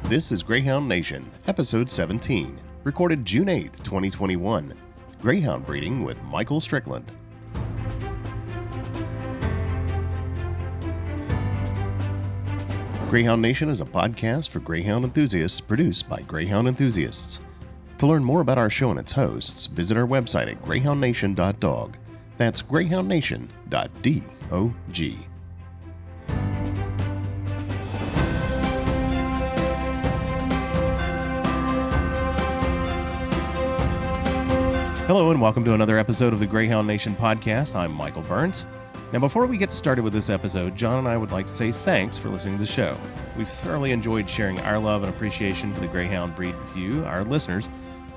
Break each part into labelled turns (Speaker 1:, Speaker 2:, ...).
Speaker 1: This is Greyhound Nation, Episode 17, recorded June 8th, 2021. Greyhound breeding with Michael Strickland. Greyhound Nation is a podcast for Greyhound enthusiasts produced by Greyhound enthusiasts. To learn more about our show and its hosts, visit our website at greyhoundnation.dog. That's greyhoundnation.dog. Hello and welcome to another episode of the Greyhound Nation podcast. I'm Michael Burns. Now, before we get started with this episode, John and I would like to say thanks for listening to the show. We've thoroughly enjoyed sharing our love and appreciation for the Greyhound breed with you, our listeners,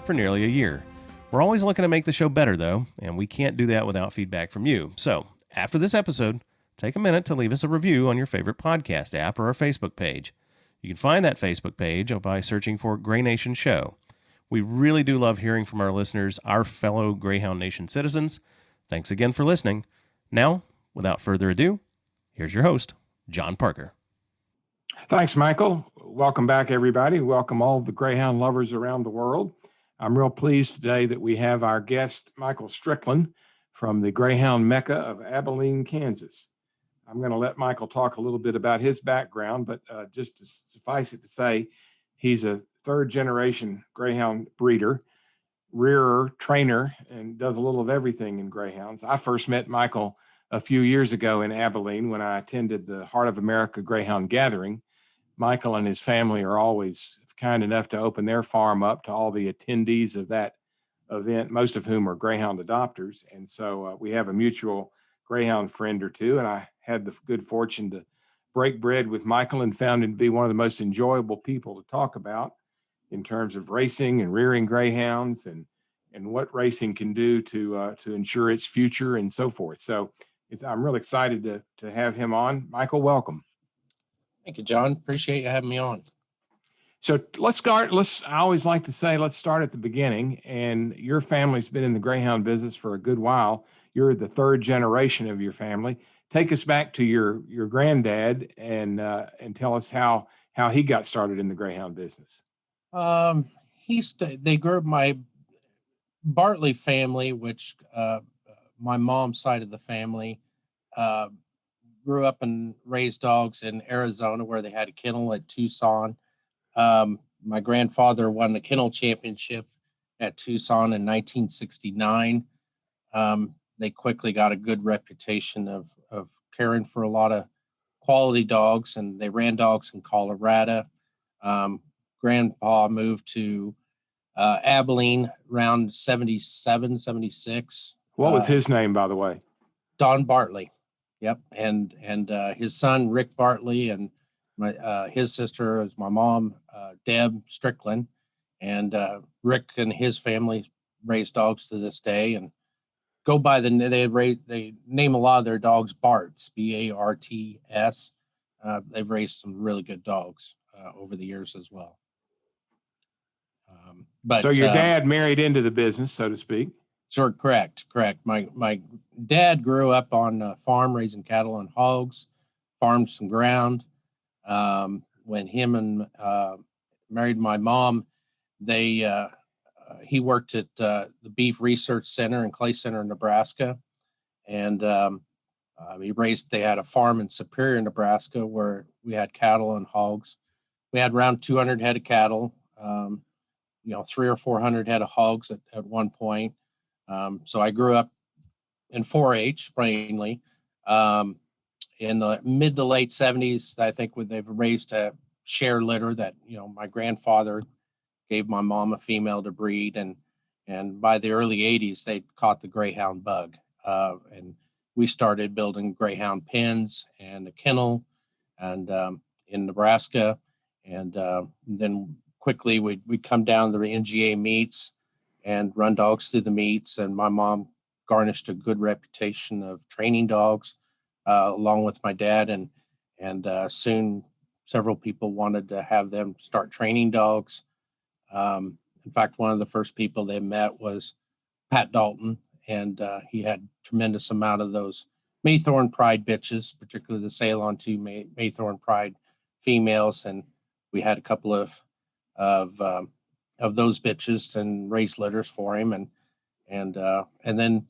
Speaker 1: for nearly a year. We're always looking to make the show better, though, and we can't do that without feedback from you. So, after this episode, take a minute to leave us a review on your favorite podcast app or our Facebook page. You can find that Facebook page by searching for Grey Nation Show. We really do love hearing from our listeners, our fellow Greyhound Nation citizens. Thanks again for listening. Now, without further ado, here's your host, John Parker.
Speaker 2: Thanks, Michael. Welcome back, everybody. Welcome all the Greyhound lovers around the world. I'm real pleased today that we have our guest, Michael Strickland, from the Greyhound Mecca of Abilene, Kansas. I'm going to let Michael talk a little bit about his background, but just to suffice it to say, he's a third-generation Greyhound breeder, rearer, trainer, and does a little of everything in Greyhounds. I first met Michael a few years ago in Abilene when I attended the Heart of America Greyhound Gathering. Michael and his family are always kind enough to open their farm up to all the attendees of that event, most of whom are Greyhound adopters. And so we have a mutual Greyhound friend or two, and I had the good fortune to break bread with Michael and found him to be one of the most enjoyable people to talk about in terms of racing and rearing Greyhounds and what racing can do to ensure its future and so forth. So I'm really excited to have him on. Michael, welcome.
Speaker 3: Thank you, John. Appreciate you having me on.
Speaker 2: So let's start. I always like to say, let's start at the beginning. And your family's been in the Greyhound business for a good while. You're the third generation of your family. Take us back to your granddad and tell us how he got started in the Greyhound business.
Speaker 3: They grew up, my Bartley family, which my mom's side of the family grew up and raised dogs in Arizona, where they had a kennel at Tucson. My grandfather won the kennel championship at Tucson in 1969. They quickly got a good reputation of caring for a lot of quality dogs, and they ran dogs in Colorado. Grandpa moved to Abilene around 77, 76.
Speaker 2: What was his name, by the way?
Speaker 3: Don Bartley. Yep. And his son, Rick Bartley, and his sister is my mom, Deb Strickland. And Rick and his family raise dogs to this day and go by they name a lot of their dogs Barts, Barts. They've raised some really good dogs over the years as well.
Speaker 2: So your dad married into the business, so to speak.
Speaker 3: Sure, correct. My dad grew up on a farm raising cattle and hogs, farmed some ground. When him and married my mom, he worked at the Beef Research Center in Clay Center, Nebraska, and they had a farm in Superior, Nebraska, where we had cattle and hogs. We had around 200 head of cattle. 300 or 400 head of hogs at one point. So I grew up in 4-H mainly. In the mid to late 70s, I think they've raised a share litter that, my grandfather gave my mom a female to breed. And by the early 80s, they caught the Greyhound bug. And we started building Greyhound pens and a kennel and in Nebraska. And then quickly we'd come down to the NGA meets and run dogs through the meets. And my mom garnished a good reputation of training dogs along with my dad. And soon several people wanted to have them start training dogs. In fact, one of the first people they met was Pat Dalton. And he had tremendous amount of those Maythorn Pride bitches, particularly the Ceylon 2 Maythorn Pride females. And we had a couple of those bitches and raised litters for him, and then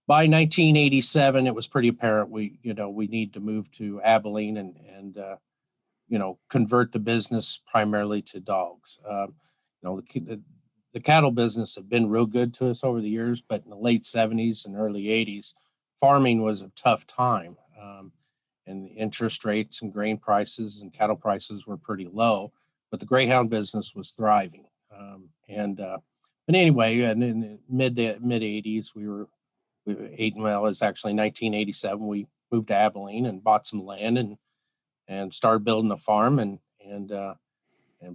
Speaker 3: by 1987, it was pretty apparent we need to move to Abilene and convert the business primarily to dogs. The cattle business had been real good to us over the years, but in the late 70s and early 80s, farming was a tough time. And the interest rates and grain prices and cattle prices were pretty low, but the Greyhound business was thriving. But anyway, and in the mid 80s, it was actually 1987. We moved to Abilene and bought some land and started building a farm and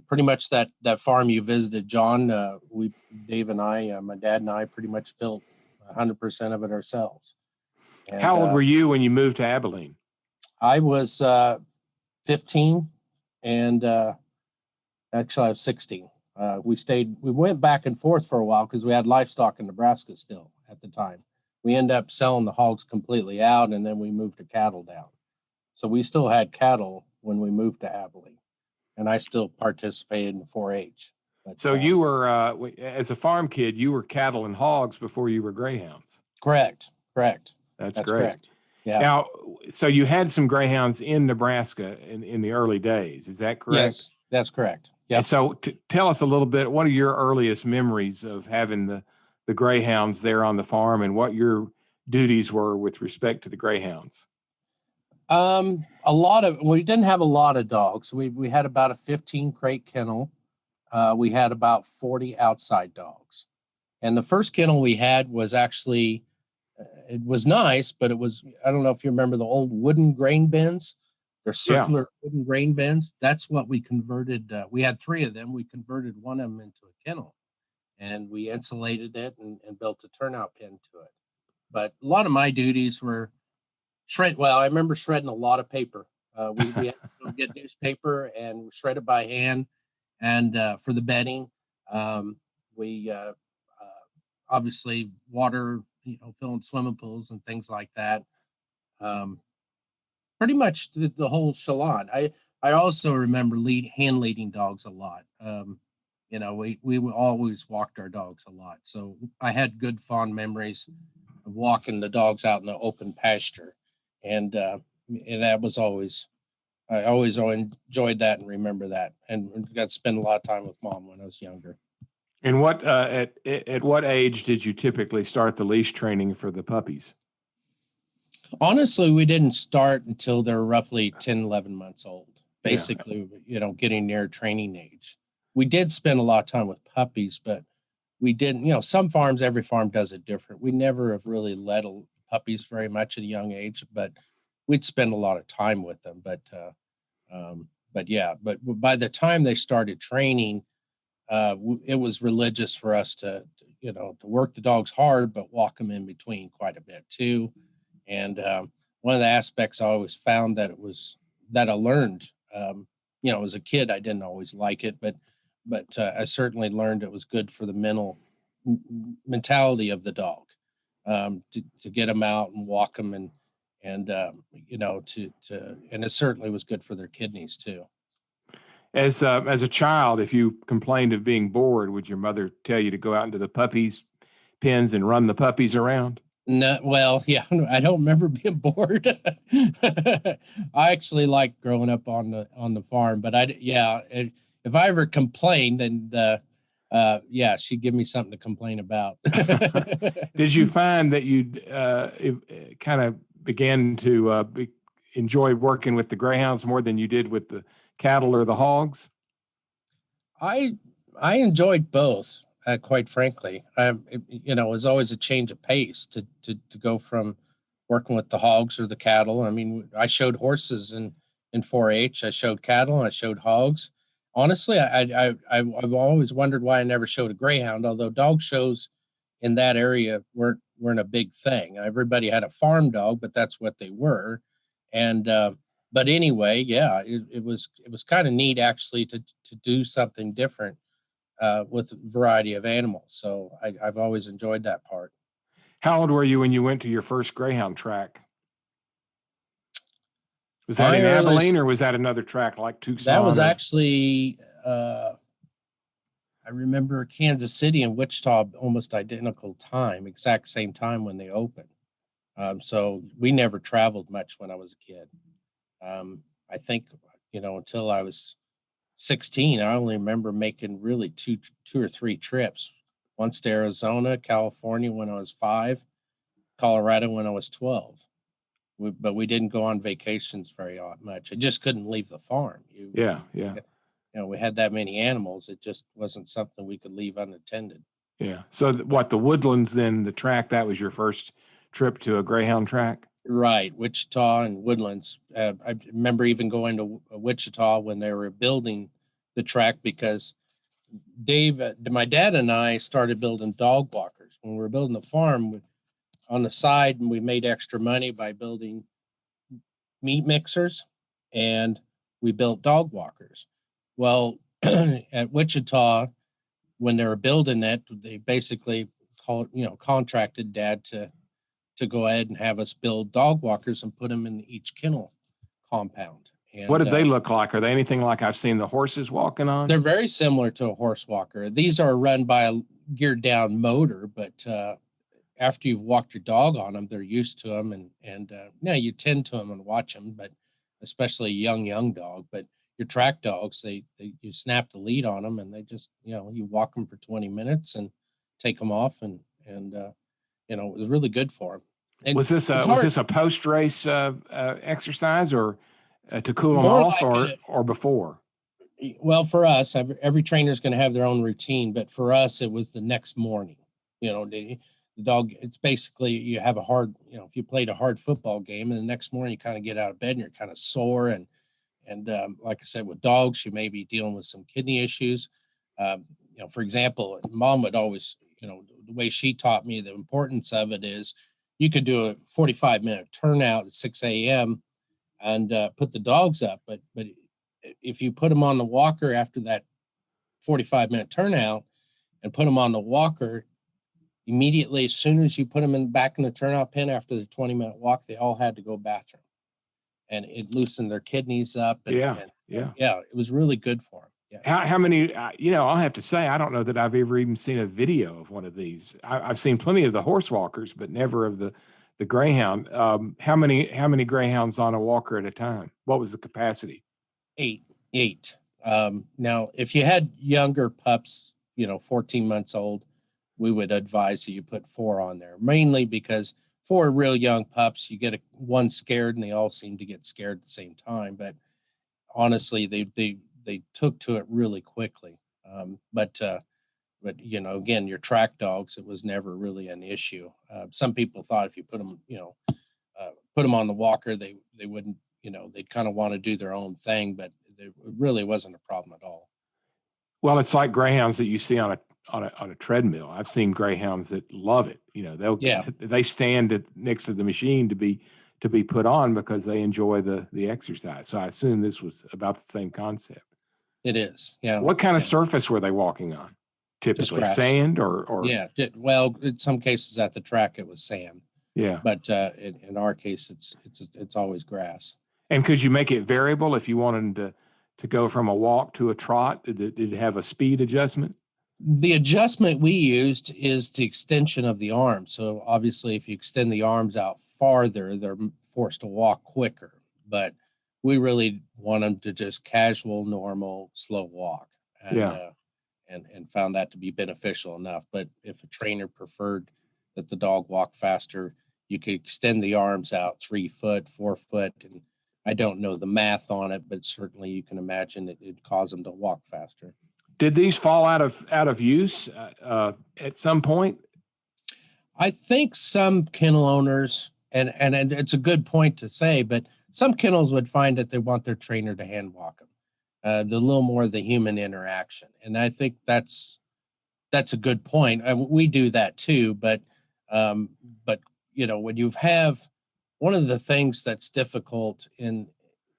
Speaker 3: pretty much that farm you visited, John. Dave and I, my dad and I, pretty much built 100% of it ourselves. And,
Speaker 2: how old were you when you moved to Abilene?
Speaker 3: I was 15, and actually I was 16. We went back and forth for a while because we had livestock in Nebraska still at the time. We ended up selling the hogs completely out, and then we moved to cattle down. So we still had cattle when we moved to Abilene, and I still participated in 4-H.
Speaker 2: So you were, as a farm kid, you were cattle and hogs before you were Greyhounds.
Speaker 3: Correct.
Speaker 2: That's great.
Speaker 3: Correct. Yeah.
Speaker 2: Now, so you had some Greyhounds in Nebraska in the early days. Is that correct?
Speaker 3: Yes, that's correct. Yeah.
Speaker 2: So tell us a little bit, what are your earliest memories of having the Greyhounds there on the farm, and what your duties were with respect to the Greyhounds?
Speaker 3: We didn't have a lot of dogs. We had about a 15 crate kennel. We had about 40 outside dogs. And the first kennel we had was actually, it was nice, but it was, I don't know if you remember the old wooden grain bins. They're circular wooden grain bins. That's what we converted. We had 3 of them. We converted one of them into a kennel, and we insulated it and built a turnout pen to it. But a lot of my duties were I remember shredding a lot of paper. We had to go get newspaper and shred it by hand. And for the bedding, we obviously water, filling swimming pools and things like that. Pretty much the whole salon. I also remember hand leading dogs a lot. We always walked our dogs a lot. So I had good fond memories of walking the dogs out in the open pasture. And that was I always enjoyed that and remember that, and got to spend a lot of time with Mom when I was younger.
Speaker 2: And at what age did you typically start the leash training for the puppies?
Speaker 3: Honestly, we didn't start until they're roughly 10, 11 months old, basically, getting near training age. We did spend a lot of time with puppies, but we didn't, every farm does it different. We never have really led puppies very much at a young age, but we'd spend a lot of time with them. But by the time they started training, it was religious for us to work the dogs hard, but walk them in between quite a bit too. And one of the aspects I always found that I learned, as a kid, I didn't always like it, but I certainly learned it was good for the mentality of the dog, to get them out and walk them and it certainly was good for their kidneys too.
Speaker 2: As a child, if you complained of being bored, would your mother tell you to go out into the puppies' pens and run the puppies around?
Speaker 3: No, well, yeah, I don't remember being bored. I actually liked growing up on the farm, but if I ever complained, then she'd give me something to complain about.
Speaker 2: Did you find that you kind of began to enjoy working with the Greyhounds more than you did with the cattle or the hogs?
Speaker 3: I enjoyed both. Quite frankly, it was always a change of pace to go from working with the hogs or the cattle. I mean, I showed horses in 4-H. I showed cattle and I showed hogs. Honestly, I've always wondered why I never showed a Greyhound, although dog shows in that area weren't a big thing. Everybody had a farm dog, but that's what they were. And but anyway, it was kind of neat actually to do something different with a variety of animals. So I've always enjoyed that part.
Speaker 2: How old were you when you went to your first Greyhound track? Was that
Speaker 3: My
Speaker 2: in
Speaker 3: earliest-
Speaker 2: Abilene or was that another track like Tucson?
Speaker 3: That was
Speaker 2: or-
Speaker 3: actually, I remember Kansas City and Wichita almost identical time, exact same time when they opened. So we never traveled much when I was a kid. I think, until I was 16, I only remember making really two or three trips. Once to Arizona, California when I was 5, Colorado when I was 12. But we didn't go on vacations very much. I just couldn't leave the farm.
Speaker 2: Yeah.
Speaker 3: We had that many animals. It just wasn't something we could leave unattended.
Speaker 2: Yeah. So the Woodlands, then the track, that was your first trip to a Greyhound track?
Speaker 3: Right, Wichita and Woodlands. I remember even going to Wichita when they were building the track because my dad and I started building dog walkers. When we were building the farm on the side, and we made extra money by building meat mixers, and we built dog walkers. Well, at Wichita, when they were building it, they basically contracted Dad to go ahead and have us build dog walkers and put them in each kennel compound. And
Speaker 2: What did they look like? Are they anything like I've seen the horses walking on?
Speaker 3: they're very similar to a horse walker. These are run by a geared down motor, but after you've walked your dog on them, they're used to them, and you tend to them and watch them, but especially a young dog. But your track dogs, you snap the lead on them, and they just you walk them for 20 minutes and take them off, and it was really good for them. And
Speaker 2: was this a post race exercise or to cool them
Speaker 3: More
Speaker 2: off
Speaker 3: like
Speaker 2: or before?
Speaker 3: Well, for us, every trainer is going to have their own routine, but for us, it was the next morning. The dog, it's basically you have a hard, if you played a hard football game and the next morning you kind of get out of bed and you're kind of sore. And like I said, with dogs, you may be dealing with some kidney issues. For example, Mom would always, the way she taught me the importance of it is you could do a 45-minute turnout at 6 a.m. and put the dogs up. But if you put them on the walker after that 45-minute turnout and put them on the walker, immediately, as soon as you put them back in the turnout pen after the 20-minute walk, they all had to go bathroom. And it loosened their kidneys up.
Speaker 2: Yeah,
Speaker 3: it was really good for them. Yeah.
Speaker 2: How many, I'll have to say, I don't know that I've ever even seen a video of one of these. I've seen plenty of the horse walkers, but never of the Greyhound. How many Greyhounds on a walker at a time? What was the capacity?
Speaker 3: 8. Now, if you had younger pups, 14 months old, we would advise that you put 4 on there, mainly because 4 real young pups, you get one scared and they all seem to get scared at the same time. But honestly, they took to it really quickly. But again, your track dogs, it was never really an issue. Some people thought if you put them, put them on the walker, they wouldn't, they'd kind of want to do their own thing, but it really wasn't a problem at all.
Speaker 2: Well, it's like Greyhounds that you see on a treadmill. I've seen Greyhounds that love it. They stand next to the machine to be put on because they enjoy the exercise. So I assume this was about the same concept.
Speaker 3: It is. Yeah.
Speaker 2: What kind of surface were they walking on? Typically sand or
Speaker 3: yeah. Well, in some cases at the track it was sand.
Speaker 2: Yeah.
Speaker 3: But in our case, it's always grass.
Speaker 2: And could you make it variable if you wanted to go from a walk to a trot? Did it have a speed adjustment?
Speaker 3: The adjustment we used is the extension of the arms. So obviously, if you extend the arms out farther, they're forced to walk quicker. But we really want them to just casual, normal, slow walk. And found that to be beneficial enough. But if a trainer preferred that the dog walk faster, you could extend the arms out 3 foot, 4 foot. And I don't know the math on it, but certainly you can imagine it'd cause them to walk faster.
Speaker 2: Did these fall out of use at some point?
Speaker 3: I think some kennel owners, and it's a good point to say, but some kennels would find that they want their trainer to hand walk them. The little more of the human interaction. And I think that's a good point. We do that too, but when you have one of the things that's difficult in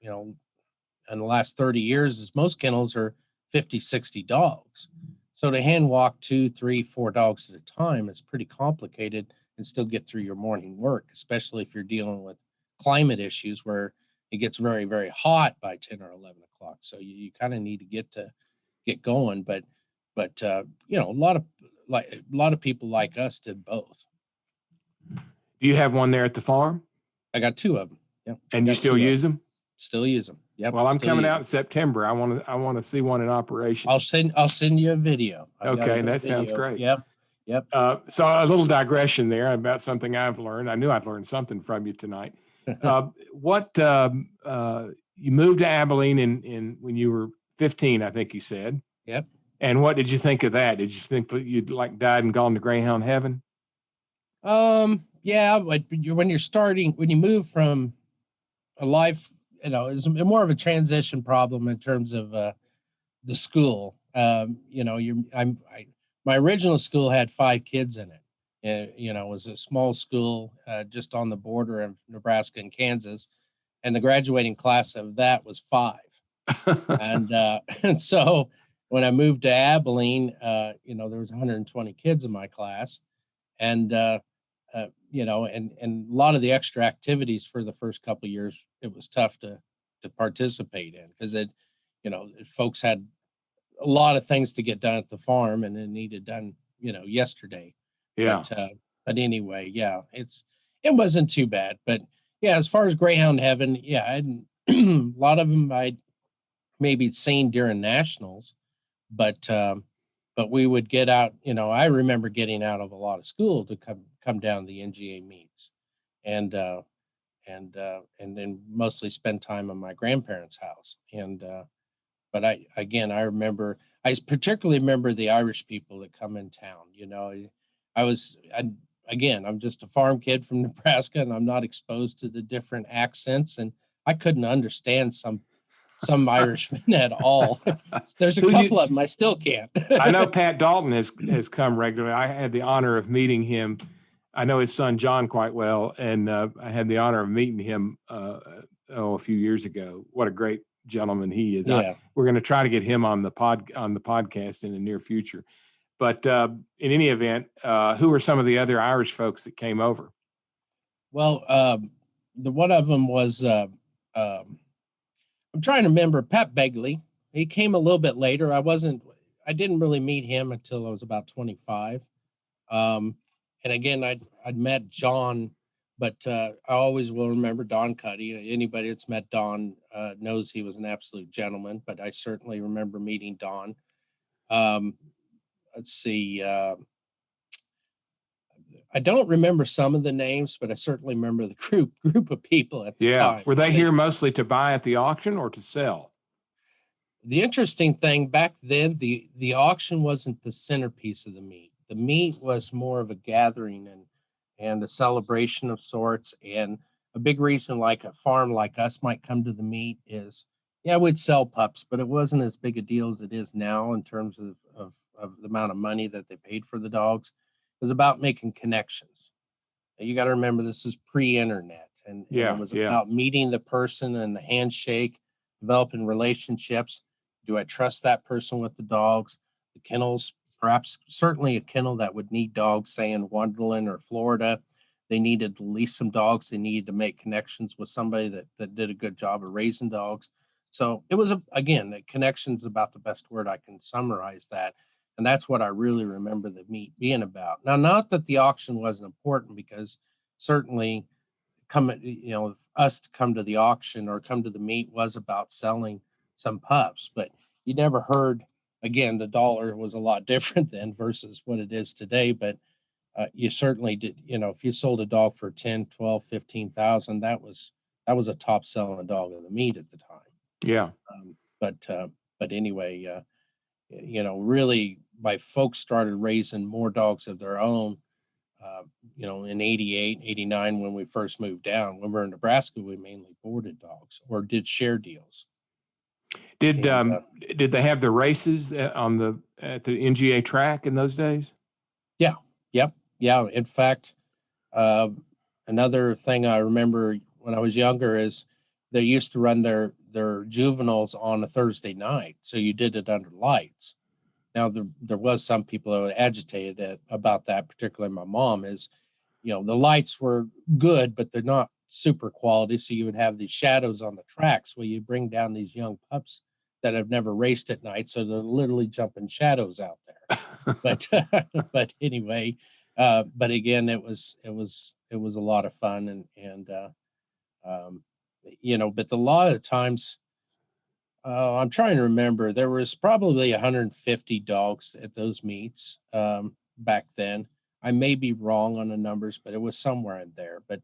Speaker 3: the last 30 years is most kennels are 50, 60 dogs. So to hand walk 2, 3, 4 dogs at a time is pretty complicated and still get through your morning work, especially if you're dealing with climate issues where it gets very, very hot by 10 or 11 o'clock. So you kind of need to get going. But you know, a lot of people like us did both.
Speaker 2: Do you have one there at the farm?
Speaker 3: I got 2 of them. Yeah.
Speaker 2: And you still use them?
Speaker 3: Still use them. Yep.
Speaker 2: Well, I'm coming out in September. I want to see one in operation.
Speaker 3: I'll send you a video.
Speaker 2: Okay, that sounds great.
Speaker 3: Yep.
Speaker 2: So a little digression there about something I've learned. I knew I'd learned something from you tonight. You moved to Abilene in when you were 15, I think you said.
Speaker 3: Yep.
Speaker 2: And what did you think of that? Did you think that you'd like died and gone to Greyhound heaven?
Speaker 3: Yeah, but when you move from a life, you know, it's more of a transition problem in terms of the school. You know, my original school had 5 kids in it. You know, it was a small school just on the border of Nebraska and Kansas, and the graduating class of that was 5. And so when I moved to Abilene, you know, there was 120 kids in my class, and you know, and a lot of the extra activities for the first couple of years, it was tough to participate in because you know, folks had a lot of things to get done at the farm and it needed done, you know, yesterday.
Speaker 2: Yeah.
Speaker 3: But anyway, yeah, it wasn't too bad. But yeah, as far as Greyhound heaven, yeah, a lot of them I'd maybe seen during nationals, but we would get out. You know, I remember getting out of a lot of school to come down to the NGA meets, and then mostly spend time in my grandparents' house. But I particularly remember the Irish people that come in town. You know, I'm just a farm kid from Nebraska, and I'm not exposed to the different accents, and I couldn't understand some Irishmen at all. There's a couple of them I still can't.
Speaker 2: I know Pat Dalton has come regularly. I had the honor of meeting him. I know his son John quite well, and I had the honor of meeting him a few years ago. What a great gentleman he is.
Speaker 3: Yeah.
Speaker 2: We're going to try to get him on the podcast in the near future. But in any event, who are some of the other Irish folks that came over?
Speaker 3: Well, the one of them was I'm trying to remember Pat Begley. He came a little bit later. I didn't really meet him until I was about 25. And again, I'd met John, but I always will remember Don Cuddy. Anybody that's met Don knows he was an absolute gentleman, but I certainly remember meeting Don. Let's see. I don't remember some of the names, but I certainly remember the group of people at the time.
Speaker 2: Were they here mostly to buy at the auction or to sell?
Speaker 3: The interesting thing back then, the auction wasn't the centerpiece of the meet. The meet was more of a gathering and a celebration of sorts. And a big reason like a farm like us might come to the meet is, yeah, we'd sell pups, but it wasn't as big a deal as it is now in terms of the amount of money that they paid for the dogs. It was about making connections. You got to remember this is pre-internet, and it was about meeting the person and the handshake, developing relationships. Do I trust that person with the dogs? The kennels, perhaps certainly a kennel that would need dogs, say in Wonderland or Florida. They needed to lease some dogs. They needed to make connections with somebody that did a good job of raising dogs. So it was, again, connections about the best word I can summarize that. And that's what I really remember the meet being about. Now, not that the auction wasn't important, because certainly us to come to the auction or come to the meet was about selling some pups, but you never heard, again, the dollar was a lot different then versus what it is today. But you certainly did, if you sold a dog for 10, 12, 15,000, that was a top selling dog of the meet at the time.
Speaker 2: Yeah.
Speaker 3: But anyway, really my folks started raising more dogs of their own, in 88, 89, when we first moved down. When we were in Nebraska, we mainly boarded dogs or did share deals.
Speaker 2: Did they have the races at the NGA track in those days?
Speaker 3: Yeah. Yep. Yeah. In fact, another thing I remember when I was younger is they used to run their juveniles on a Thursday night. So you did it under lights. Now, there was some people that were agitated about that, particularly my mom, is, the lights were good, but they're not super quality. So you would have these shadows on the tracks where you bring down these young pups that have never raced at night. So they're literally jumping shadows out there. But, but anyway, but again, it was a lot of fun um, but a lot of times, I'm trying to remember, there was probably 150 dogs at those meets back then. I may be wrong on the numbers, but it was somewhere in there. But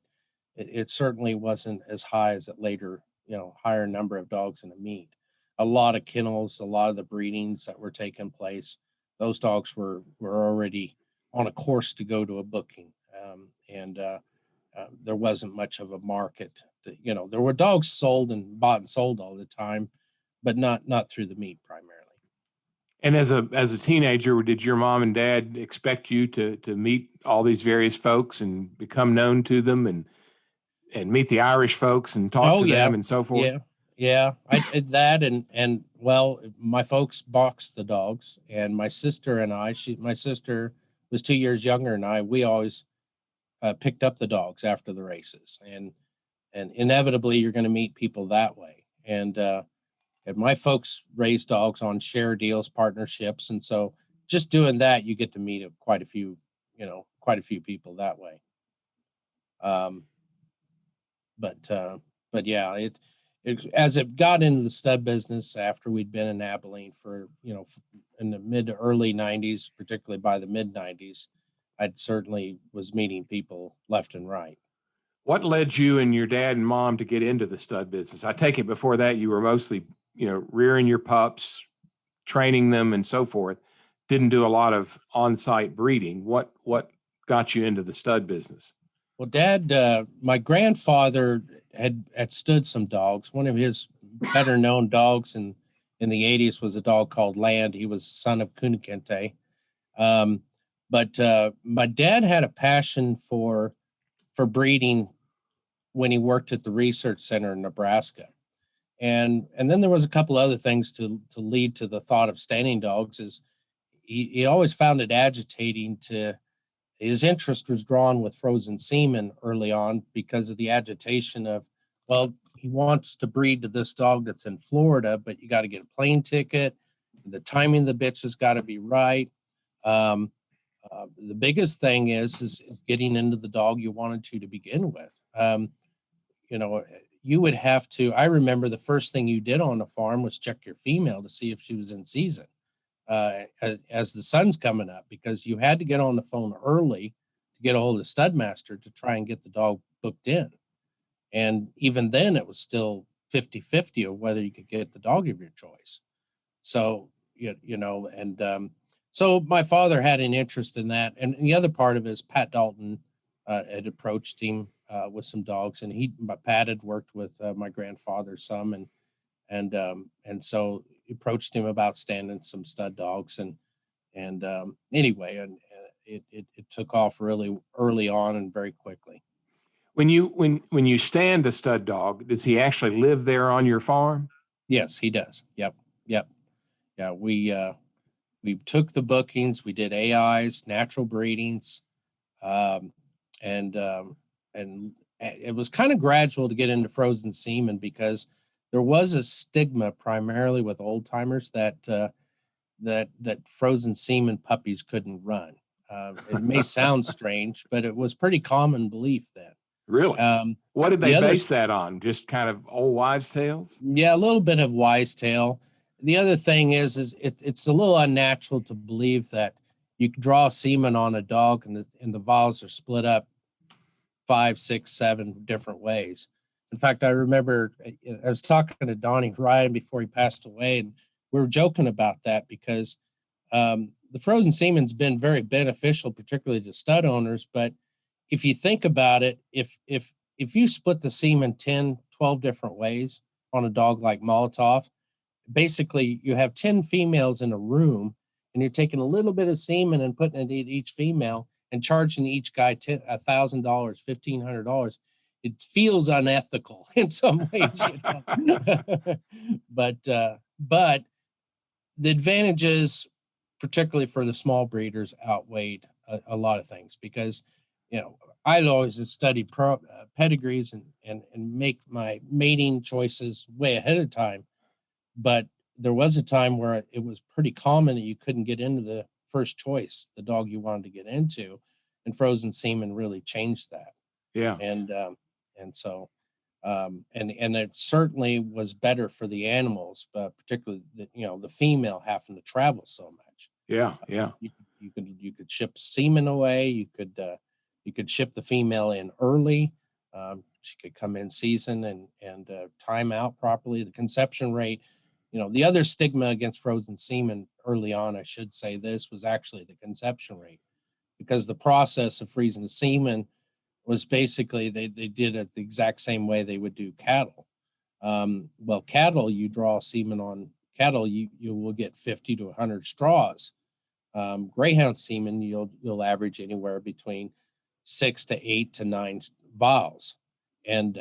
Speaker 3: it certainly wasn't as high as it later, higher number of dogs in a meet. A lot of kennels, a lot of the breedings that were taking place, those dogs were already on a course to go to a booking. And there wasn't much of a market. There were dogs sold and bought and sold all the time, but not through the meet primarily.
Speaker 2: And as a teenager, did your mom and dad expect you to meet all these various folks and become known to them and meet the Irish folks and talk to them and so forth?
Speaker 3: Yeah. I did that, and well, my folks boxed the dogs, and my sister and my sister was 2 years younger than I. We always picked up the dogs after the races, and inevitably you're going to meet people that way. And my folks raised dogs on share deals, partnerships, and so just doing that, you get to meet quite a few people that way. But yeah, it as it got into the stud business after we'd been in Abilene for in the mid to early 90s, particularly by the mid 90s, I certainly was meeting people left and right.
Speaker 2: What led you and your dad and mom to get into the stud business? I take it before that you were mostly, rearing your pups, training them and so forth. Didn't do a lot of on-site breeding. What got you into the stud business?
Speaker 3: Well, Dad, my grandfather had stood some dogs. One of his better known dogs in the 80s was a dog called Land. He was the son of Kunakente. But my dad had a passion for breeding when he worked at the research center in Nebraska. And then there was a couple other things to lead to the thought of standing dogs. Is he always found it agitating his interest was drawn with frozen semen early on because of the agitation of, well, he wants to breed to this dog that's in Florida, but you got to get a plane ticket. The timing of the bitch has got to be right. The biggest thing is getting into the dog you wanted to begin with. You would have to, I remember the first thing you did on the farm was check your female to see if she was in season. As the sun's coming up, because you had to get on the phone early to get a hold of Studmaster to try and get the dog booked in. And even then it was still 50-50 of whether you could get the dog of your choice. So, so my father had an interest in that. And the other part of it is Pat Dalton had approached him with some dogs, and Pat had worked with my grandfather some, and so approached him about standing some stud dogs, and anyway, and it took off really early on and very quickly.
Speaker 2: When you stand a stud dog, does he actually live there on your farm?
Speaker 3: Yes, he does. Yep. Yeah, we took the bookings, we did AIs, natural breedings, and it was kind of gradual to get into frozen semen because there was a stigma primarily with old timers that frozen semen puppies couldn't run. It may sound strange, but it was pretty common belief then.
Speaker 2: Really? What did they base that on? Just kind of old wives' tales?
Speaker 3: Yeah, a little bit of wives' tale. The other thing is it's a little unnatural to believe that you can draw semen on a dog and the vials are split up 5, 6, 7 different ways. In fact, I remember I was talking to Donnie Ryan before he passed away, and we were joking about that because the frozen semen's been very beneficial, particularly to stud owners. But if you think about it, if you split the semen 10, 12 different ways on a dog like Molotov, basically you have 10 females in a room, and you're taking a little bit of semen and putting it in each female and charging each guy $1,000, $1,500. It feels unethical in some ways, but the advantages, particularly for the small breeders, outweighed a lot of things because, I always just study pedigrees and make my mating choices way ahead of time. But there was a time where it was pretty common that you couldn't get into the first choice, the dog you wanted to get into, and frozen semen really changed that.
Speaker 2: Yeah.
Speaker 3: And so and it certainly was better for the animals, but particularly the female having to travel so much.
Speaker 2: Yeah. Yeah.
Speaker 3: You could ship semen away. You could ship the female in early. She could come in season and time out properly. The conception rate, the other stigma against frozen semen early on, I should say this, was actually the conception rate, because the process of freezing the semen was basically they did it the exact same way they would do cattle. Well, cattle, you draw semen on cattle, you will get 50 to 100 straws. Greyhound semen, you'll average anywhere between 6 to 8 to 9 vials, and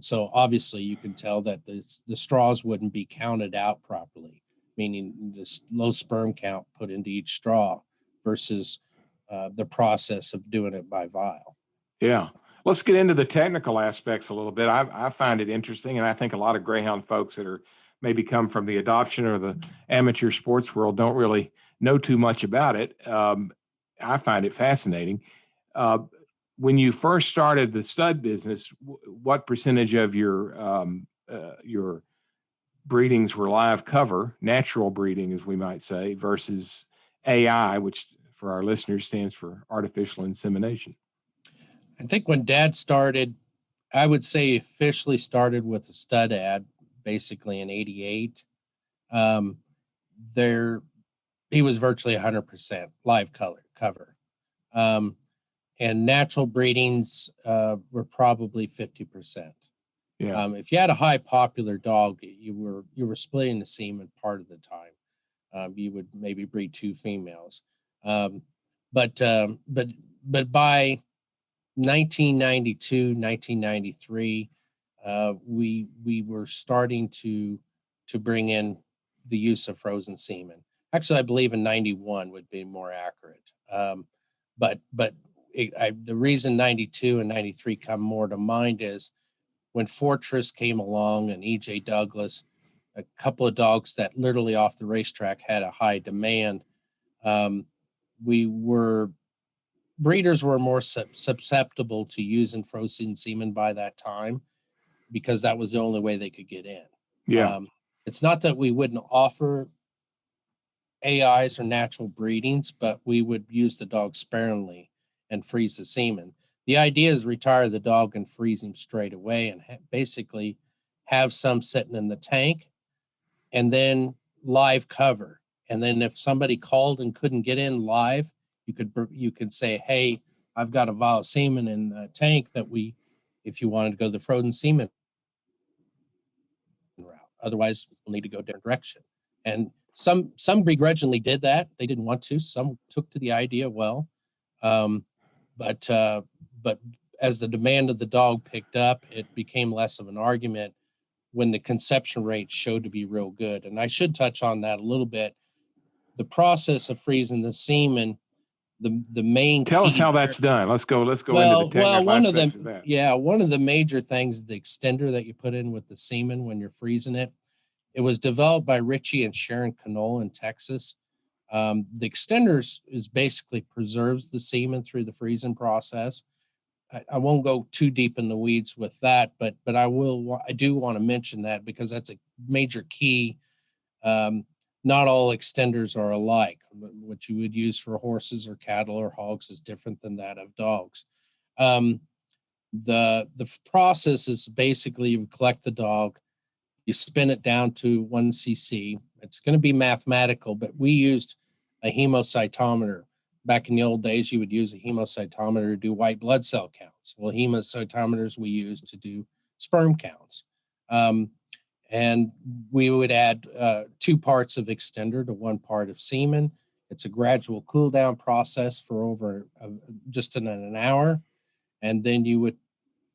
Speaker 3: so obviously you can tell that the straws wouldn't be counted out properly, meaning this low sperm count put into each straw versus the process of doing it by vial.
Speaker 2: Yeah. Let's get into the technical aspects a little bit. I find it interesting, and I think a lot of Greyhound folks that are maybe come from the adoption or the amateur sports world don't really know too much about it. I find it fascinating. When you first started the stud business, what percentage of your breedings were live cover, natural breeding, as we might say, versus AI, which for our listeners stands for artificial insemination?
Speaker 3: I think when Dad started, I would say officially started with a stud ad, basically in '88. There, he was virtually 100% live cover, and natural breedings were probably 50%.
Speaker 2: Yeah.
Speaker 3: If you had a high popular dog, you were splitting the semen part of the time. You would maybe breed 2 females, but by 1992, 1993, we were starting to bring in the use of frozen semen. Actually, I believe in '91 would be more accurate. But the reason '92 and '93 come more to mind is when Fortress came along and E.J. Douglas, a couple of dogs that literally off the racetrack had a high demand. Breeders were more susceptible to using frozen semen by that time because that was the only way they could get in.
Speaker 2: Yeah.
Speaker 3: It's not that we wouldn't offer AIs or natural breedings, but we would use the dog sparingly and freeze the semen. The idea is retire the dog and freeze him straight away and basically have some sitting in the tank and then live cover. And then if somebody called and couldn't get in live, you could say, hey, I've got a vial of semen in the tank if you wanted to go the frozen semen route. Otherwise, we'll need to go a different direction. And some begrudgingly did that. They didn't want to. Some took to the idea well. But as the demand of the dog picked up, it became less of an argument when the conception rate showed to be real good. And I should touch on that a little bit. The process of freezing the semen, the main
Speaker 2: Tell us
Speaker 3: key
Speaker 2: how
Speaker 3: there-
Speaker 2: that's done. Let's go into the
Speaker 3: well,
Speaker 2: technical
Speaker 3: one of
Speaker 2: aspects
Speaker 3: the
Speaker 2: of that.
Speaker 3: yeah, one of the major things, the extender that you put in with the semen when you're freezing it. It was developed by Richie and Sharon Knoll in Texas. The extenders is basically preserves the semen through the freezing process. I won't go too deep in the weeds with that, but I do want to mention that because that's a major key. Not all extenders are alike. What you would use for horses or cattle or hogs is different than that of dogs. The process is basically you collect the dog, you spin it down to 1 cc. It's going to be mathematical, but we used a hemocytometer. Back in the old days, you would use a hemocytometer to do white blood cell counts. Well, hemocytometers we use to do sperm counts. And we would add 2 parts of extender to 1 part of semen. It's a gradual cool down process for over just in an hour. And then you would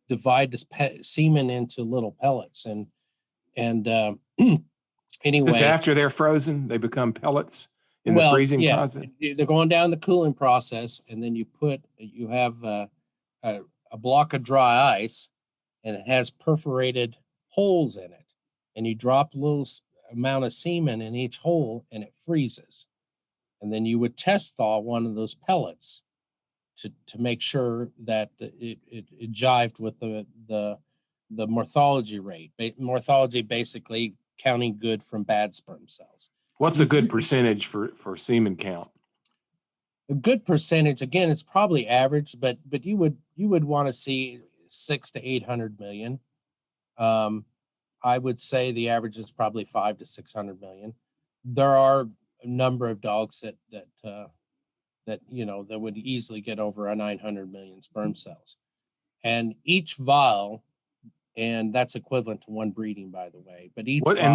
Speaker 3: divide this semen into little pellets. And anyway,
Speaker 2: This after they're frozen, they become pellets in the freezing process.
Speaker 3: they're going down the cooling process, and then you have a block of dry ice, and it has perforated holes in it, and you drop a little amount of semen in each hole, and it freezes. And then you would test thaw one of those pellets to make sure that it jived with the morphology rate. Morphology basically counting good from bad sperm cells.
Speaker 2: What's a good percentage for semen count?
Speaker 3: A good percentage, again, it's probably average, but you would want to see 600 to 800 million. I would say the average is probably 500 to 600 million. There are a number of dogs that would easily get over a 900 million sperm cells, and each vial, and that's equivalent to one breeding, by the way. But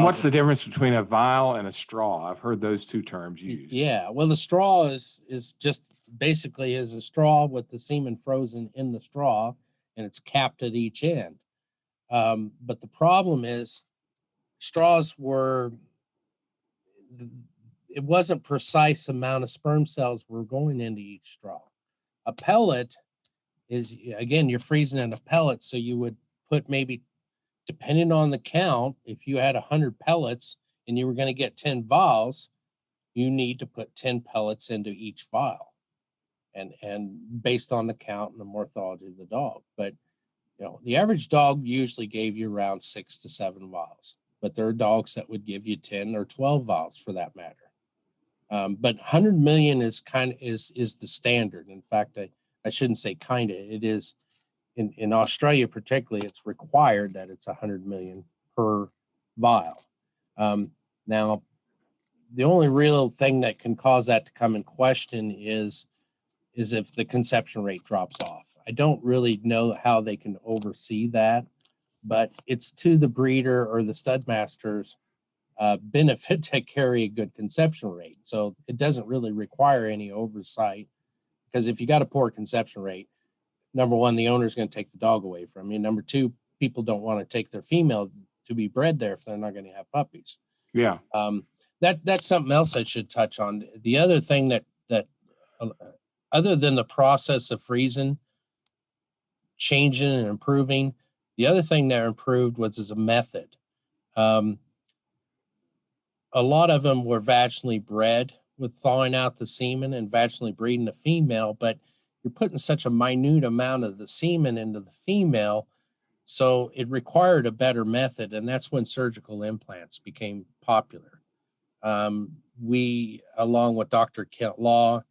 Speaker 2: what's the difference between a vial and a straw? I've heard those two terms used.
Speaker 3: Yeah, well, the straw is just basically is a straw with the semen frozen in the straw, and it's capped at each end. But the problem is it wasn't precise amount of sperm cells were going into each straw. A pellet is, again, you're freezing in a pellet, so you would put maybe, depending on the count, if you had 100 pellets and you were going to get 10 vials, you need to put 10 pellets into each vial, and based on the count and the morphology of the dog. But the average dog usually gave you around 6 to 7 vials, but there are dogs that would give you 10 or 12 vials for that matter. But 100 million is the standard. In fact, I shouldn't say kind of. It is in Australia particularly. It's required that it's 100 million per vial. Now, the only real thing that can cause that to come in question is if the conception rate drops off. I don't really know how they can oversee that, but it's to the breeder or the stud master's benefit to carry a good conception rate. So it doesn't really require any oversight, because if you got a poor conception rate, number one, the owner's going to take the dog away from you. Number two, people don't want to take their female to be bred there if they're not going to have puppies.
Speaker 2: Yeah.
Speaker 3: That's something else I should touch on. The other thing that other than the process of freezing, changing and improving, the other thing that improved was a method. A lot of them were vaginally bred with thawing out the semen and vaginally breeding the female, but you're putting such a minute amount of the semen into the female, so it required a better method, and that's when surgical implants became popular. We, along with Dr. Kent Law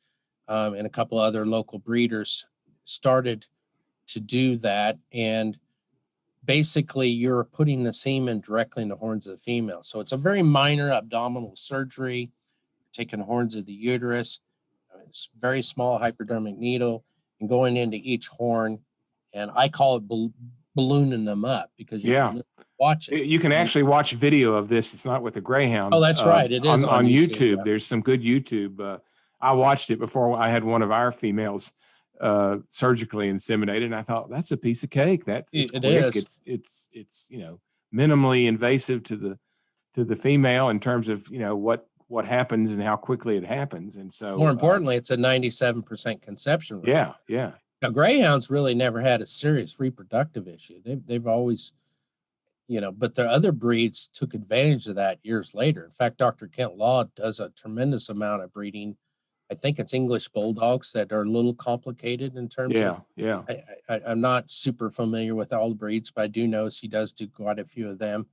Speaker 3: and a couple other local breeders, started to do that, and basically you're putting the semen directly in the horns of the female. So it's a very minor abdominal surgery, taking horns of the uterus, it's very small hypodermic needle, and going into each horn. And I call it ballooning them up, because you can watch it.
Speaker 2: You can actually watch video of this. It's not with the Greyhound.
Speaker 3: Oh, that's right. It is
Speaker 2: on YouTube.
Speaker 3: Yeah.
Speaker 2: There's some good YouTube. I watched it before I had one of our females surgically inseminated, and I thought, that's a piece of cake. It's quick. It's minimally invasive to the female in terms of what happens and how quickly it happens. And so
Speaker 3: more importantly, it's a 97% conception rate.
Speaker 2: Yeah.
Speaker 3: Now, Greyhounds really never had a serious reproductive issue. They've always, but the other breeds took advantage of that years later. In fact, Dr. Kent Law does a tremendous amount of breeding. I think it's English bulldogs that are a little complicated in terms of.
Speaker 2: Yeah.
Speaker 3: I'm not super familiar with all the breeds, but I do know he does do quite a few of them.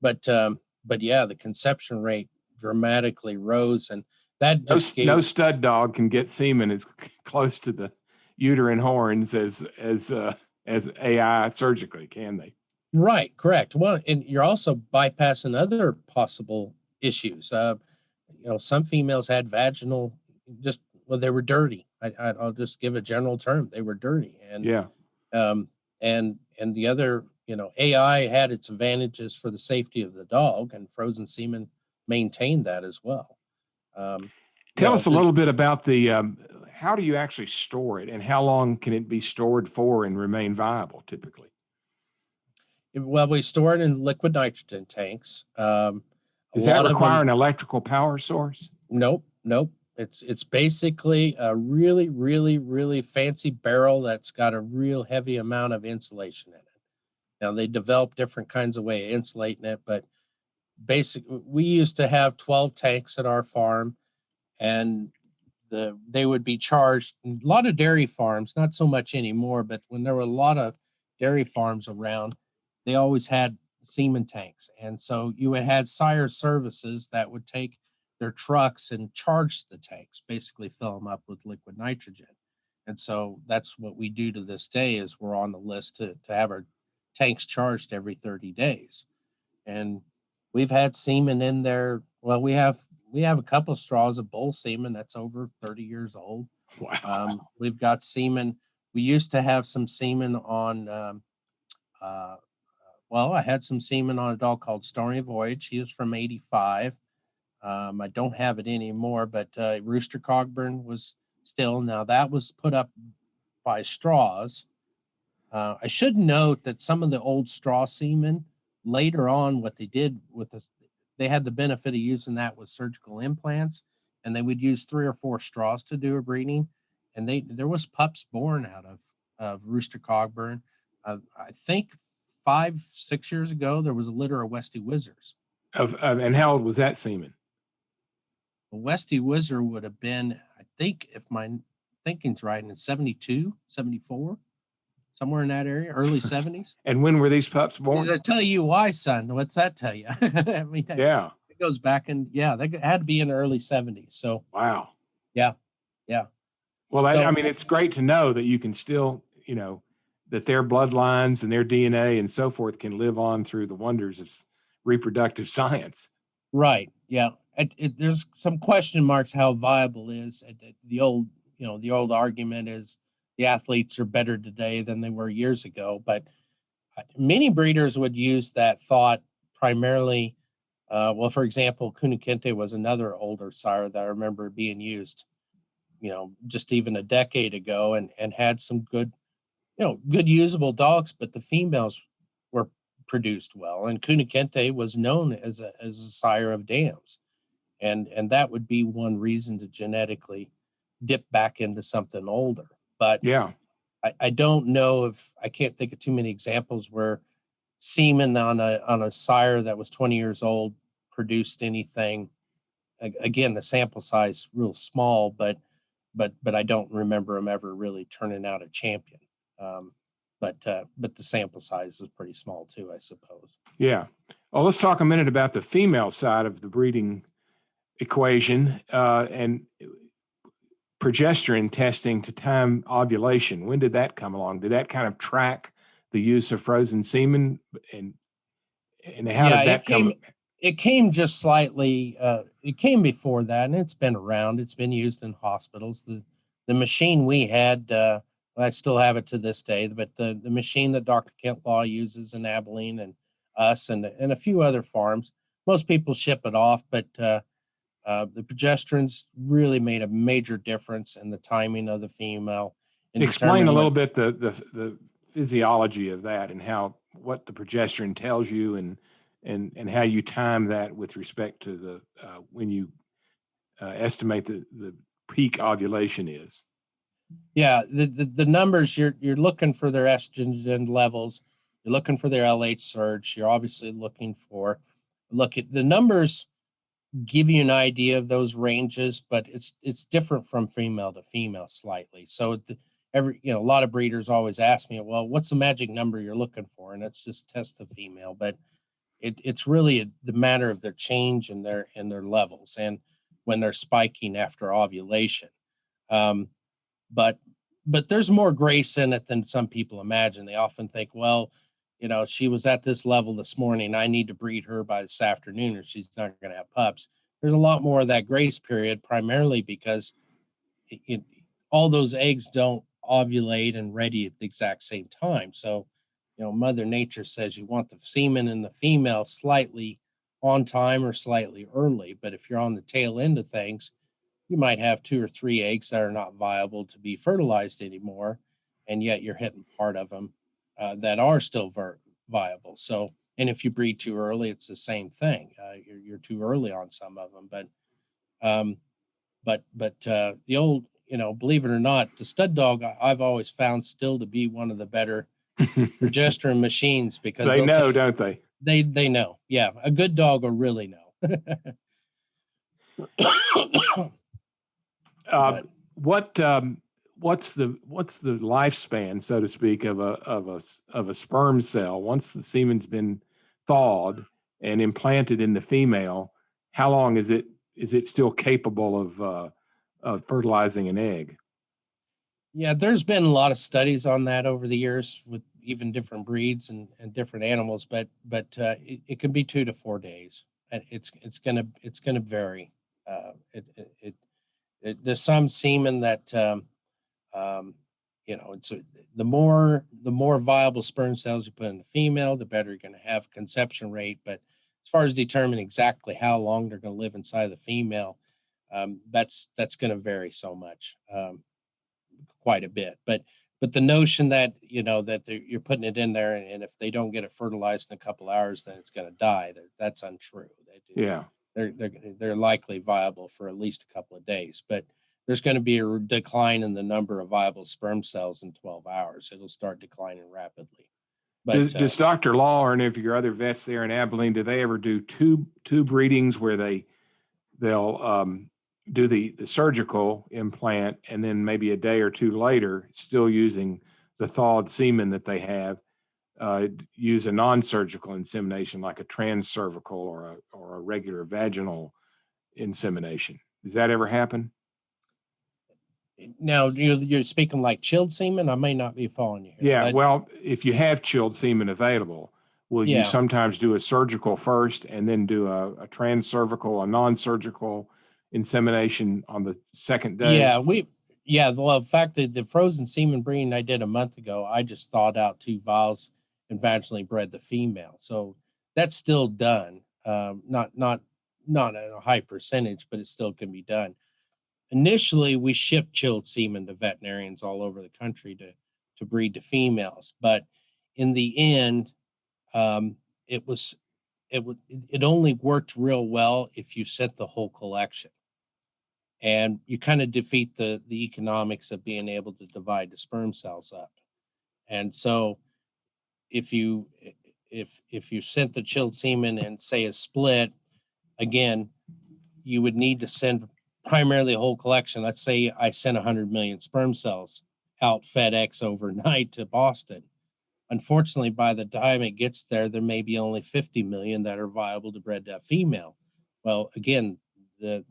Speaker 3: But yeah, the conception rate dramatically rose, and that just
Speaker 2: no stud dog can get semen as close to the uterine horns as AI surgically, can they?
Speaker 3: Right, correct. Well, and you're also bypassing other possible issues. Some females had vaginal, they were dirty. I'll just give a general term. They were dirty. And and the other, AI had its advantages for the safety of the dog, and frozen semen maintained that as well.
Speaker 2: Tell us a little bit about how do you actually store it, and how long can it be stored for and remain viable typically?
Speaker 3: Well, we store it in liquid nitrogen tanks.
Speaker 2: Does that require an electrical power source?
Speaker 3: Nope. It's basically a really, really, really fancy barrel that's got a real heavy amount of insulation in it. Now they develop different kinds of way of insulating it, but basically we used to have 12 tanks at our farm, and they would be charged. A lot of dairy farms, not so much anymore, but when there were a lot of dairy farms around, they always had semen tanks. And so you had sire services that would take their trucks and charge the tanks, basically fill them up with liquid nitrogen. And so that's what we do to this day, is we're on the list to have our tanks charged every 30 days. And we've had semen in there. Well, we have a couple of straws of bull semen that's over 30 years old.
Speaker 2: Wow.
Speaker 3: We've got semen. We used to have some semen on well, I had some semen on a dog called Stormy Voyage. He was from 85. I don't have it anymore, but Rooster Cogburn was still. Now that was put up by straws. I should note that some of the old straw semen, later on, what they did with this, they had the benefit of using that with surgical implants, and they would use 3 or 4 straws to do a breeding, and there was pups born out of Rooster Cogburn. I think 5-6 years ago there was a litter of Westie Wizards.
Speaker 2: And how old was that semen?
Speaker 3: A Westie Wizard would have been, I think, if my thinking's right, in 72, 74. Somewhere in that area, early 70s.
Speaker 2: And when were these pups born?
Speaker 3: I tell you why, son. What's that tell you? I mean,
Speaker 2: Yeah.
Speaker 3: it goes back that had to be in the early 70s. So
Speaker 2: Wow.
Speaker 3: yeah.
Speaker 2: Well, I mean, it's great to know that you can still, that their bloodlines and their DNA and so forth can live on through the wonders of reproductive science.
Speaker 3: Right. Yeah. There's some question marks how viable is. The old argument is the athletes are better today than they were years ago, but many breeders would use that thought primarily. Well, for example, Kunukente was another older sire that I remember being used, just even a decade ago, and had some good usable dogs, but the females were produced well. And Kunukente was known as a sire of dams. And that would be one reason to genetically dip back into something older. But
Speaker 2: yeah,
Speaker 3: I don't know if I can't think of too many examples where semen on a sire that was 20 years old produced anything. Again, the sample size real small, but I don't remember them ever really turning out a champion. But the sample size is pretty small too, I suppose.
Speaker 2: Yeah. Well, let's talk a minute about the female side of the breeding equation and progesterone testing to time ovulation. When did that come along? Did that kind of track the use of frozen semen, and how did that come?
Speaker 3: It came just slightly. It came before that, and it's been around. It's been used in hospitals. The machine we had, I still have it to this day. But the machine that Dr. Kent Law uses in Abilene and us and a few other farms, most people ship it off, but the progesterones really made a major difference in the timing of the female.
Speaker 2: Explain a little bit the physiology of that and what the progesterone tells you and how you time that with respect to the when you estimate the peak ovulation is.
Speaker 3: Yeah, the numbers you're looking for their estrogen levels, you're looking for their LH surge, you're obviously looking for look at the numbers. Give you an idea of those ranges, but it's different from female to female slightly. So a lot of breeders always ask me, well, what's the magic number you're looking for? And it's just test the female, but it's really the matter of their change in their levels and when they're spiking after ovulation. But there's more grace in it than some people imagine. They often think, well, she was at this level this morning, I need to breed her by this afternoon or she's not going to have pups. There's a lot more of that grace period, primarily because all those eggs don't ovulate and ready at the exact same time. So, Mother Nature says you want the semen in the female slightly on time or slightly early. But if you're on the tail end of things, you might have 2 or 3 eggs that are not viable to be fertilized anymore. And yet you're hitting part of them that are still viable. So, and if you breed too early, it's the same thing. You're too early on some of them. But the old, believe it or not, the stud dog I've always found still to be one of the better progesterone machines, because
Speaker 2: They
Speaker 3: they'll
Speaker 2: know, don't they?
Speaker 3: they know. Yeah, a good dog will really know.
Speaker 2: Uh,
Speaker 3: But
Speaker 2: what's the lifespan, so to speak, of a sperm cell once the semen's been thawed and implanted in the female? How long is it still capable of fertilizing an egg?
Speaker 3: yeah, there's been a lot of studies on that over the years with even different breeds and different animals, but it can be 2 to 4 days, and it's gonna vary. Uh, it, it, it, there's some semen that um, it's the more viable sperm cells you put in the female, the better you're going to have conception rate. But as far as determining exactly how long they're going to live inside the female, that's going to vary so much. Quite a bit. But the notion that that you're putting it in there, and if they don't get it fertilized in a couple hours, then it's going to die. That's untrue.
Speaker 2: Yeah.
Speaker 3: They're likely viable for at least a couple of days, but there's going to be a decline in the number of viable sperm cells in 12 hours. It'll start declining rapidly. But
Speaker 2: Does Dr. Law or any of your other vets there in Abilene, do they ever do two breedings where they'll do the surgical implant, and then maybe a day or two later, still using the thawed semen that they have, use a non-surgical insemination like a transcervical or a regular vaginal insemination? Does that ever happen?
Speaker 3: now you're speaking like chilled semen. I may not be following you here.
Speaker 2: Yeah, well, if you have chilled semen available, will you
Speaker 3: Yeah.
Speaker 2: sometimes do a surgical first and then do a transcervical, a non-surgical insemination on the second day?
Speaker 3: Well, in fact, the frozen semen breeding I did a month ago, I just thawed out 2 vials and vaginally bred the female. So that's still done. Not at a high percentage, but it still can be done. Initially, we shipped chilled semen to veterinarians all over the country to breed the females, but in the end, um, it was it only worked real well if you sent the whole collection, and you kind of defeat the economics of being able to divide the sperm cells up. And so if you if you sent the chilled semen and say a split, again, you would need to send primarily a whole collection. Let's say I sent 100 million sperm cells out FedEx overnight to Boston. Unfortunately, by the time it gets there, there may be only 50 million that are viable to bred that female. Well, again, the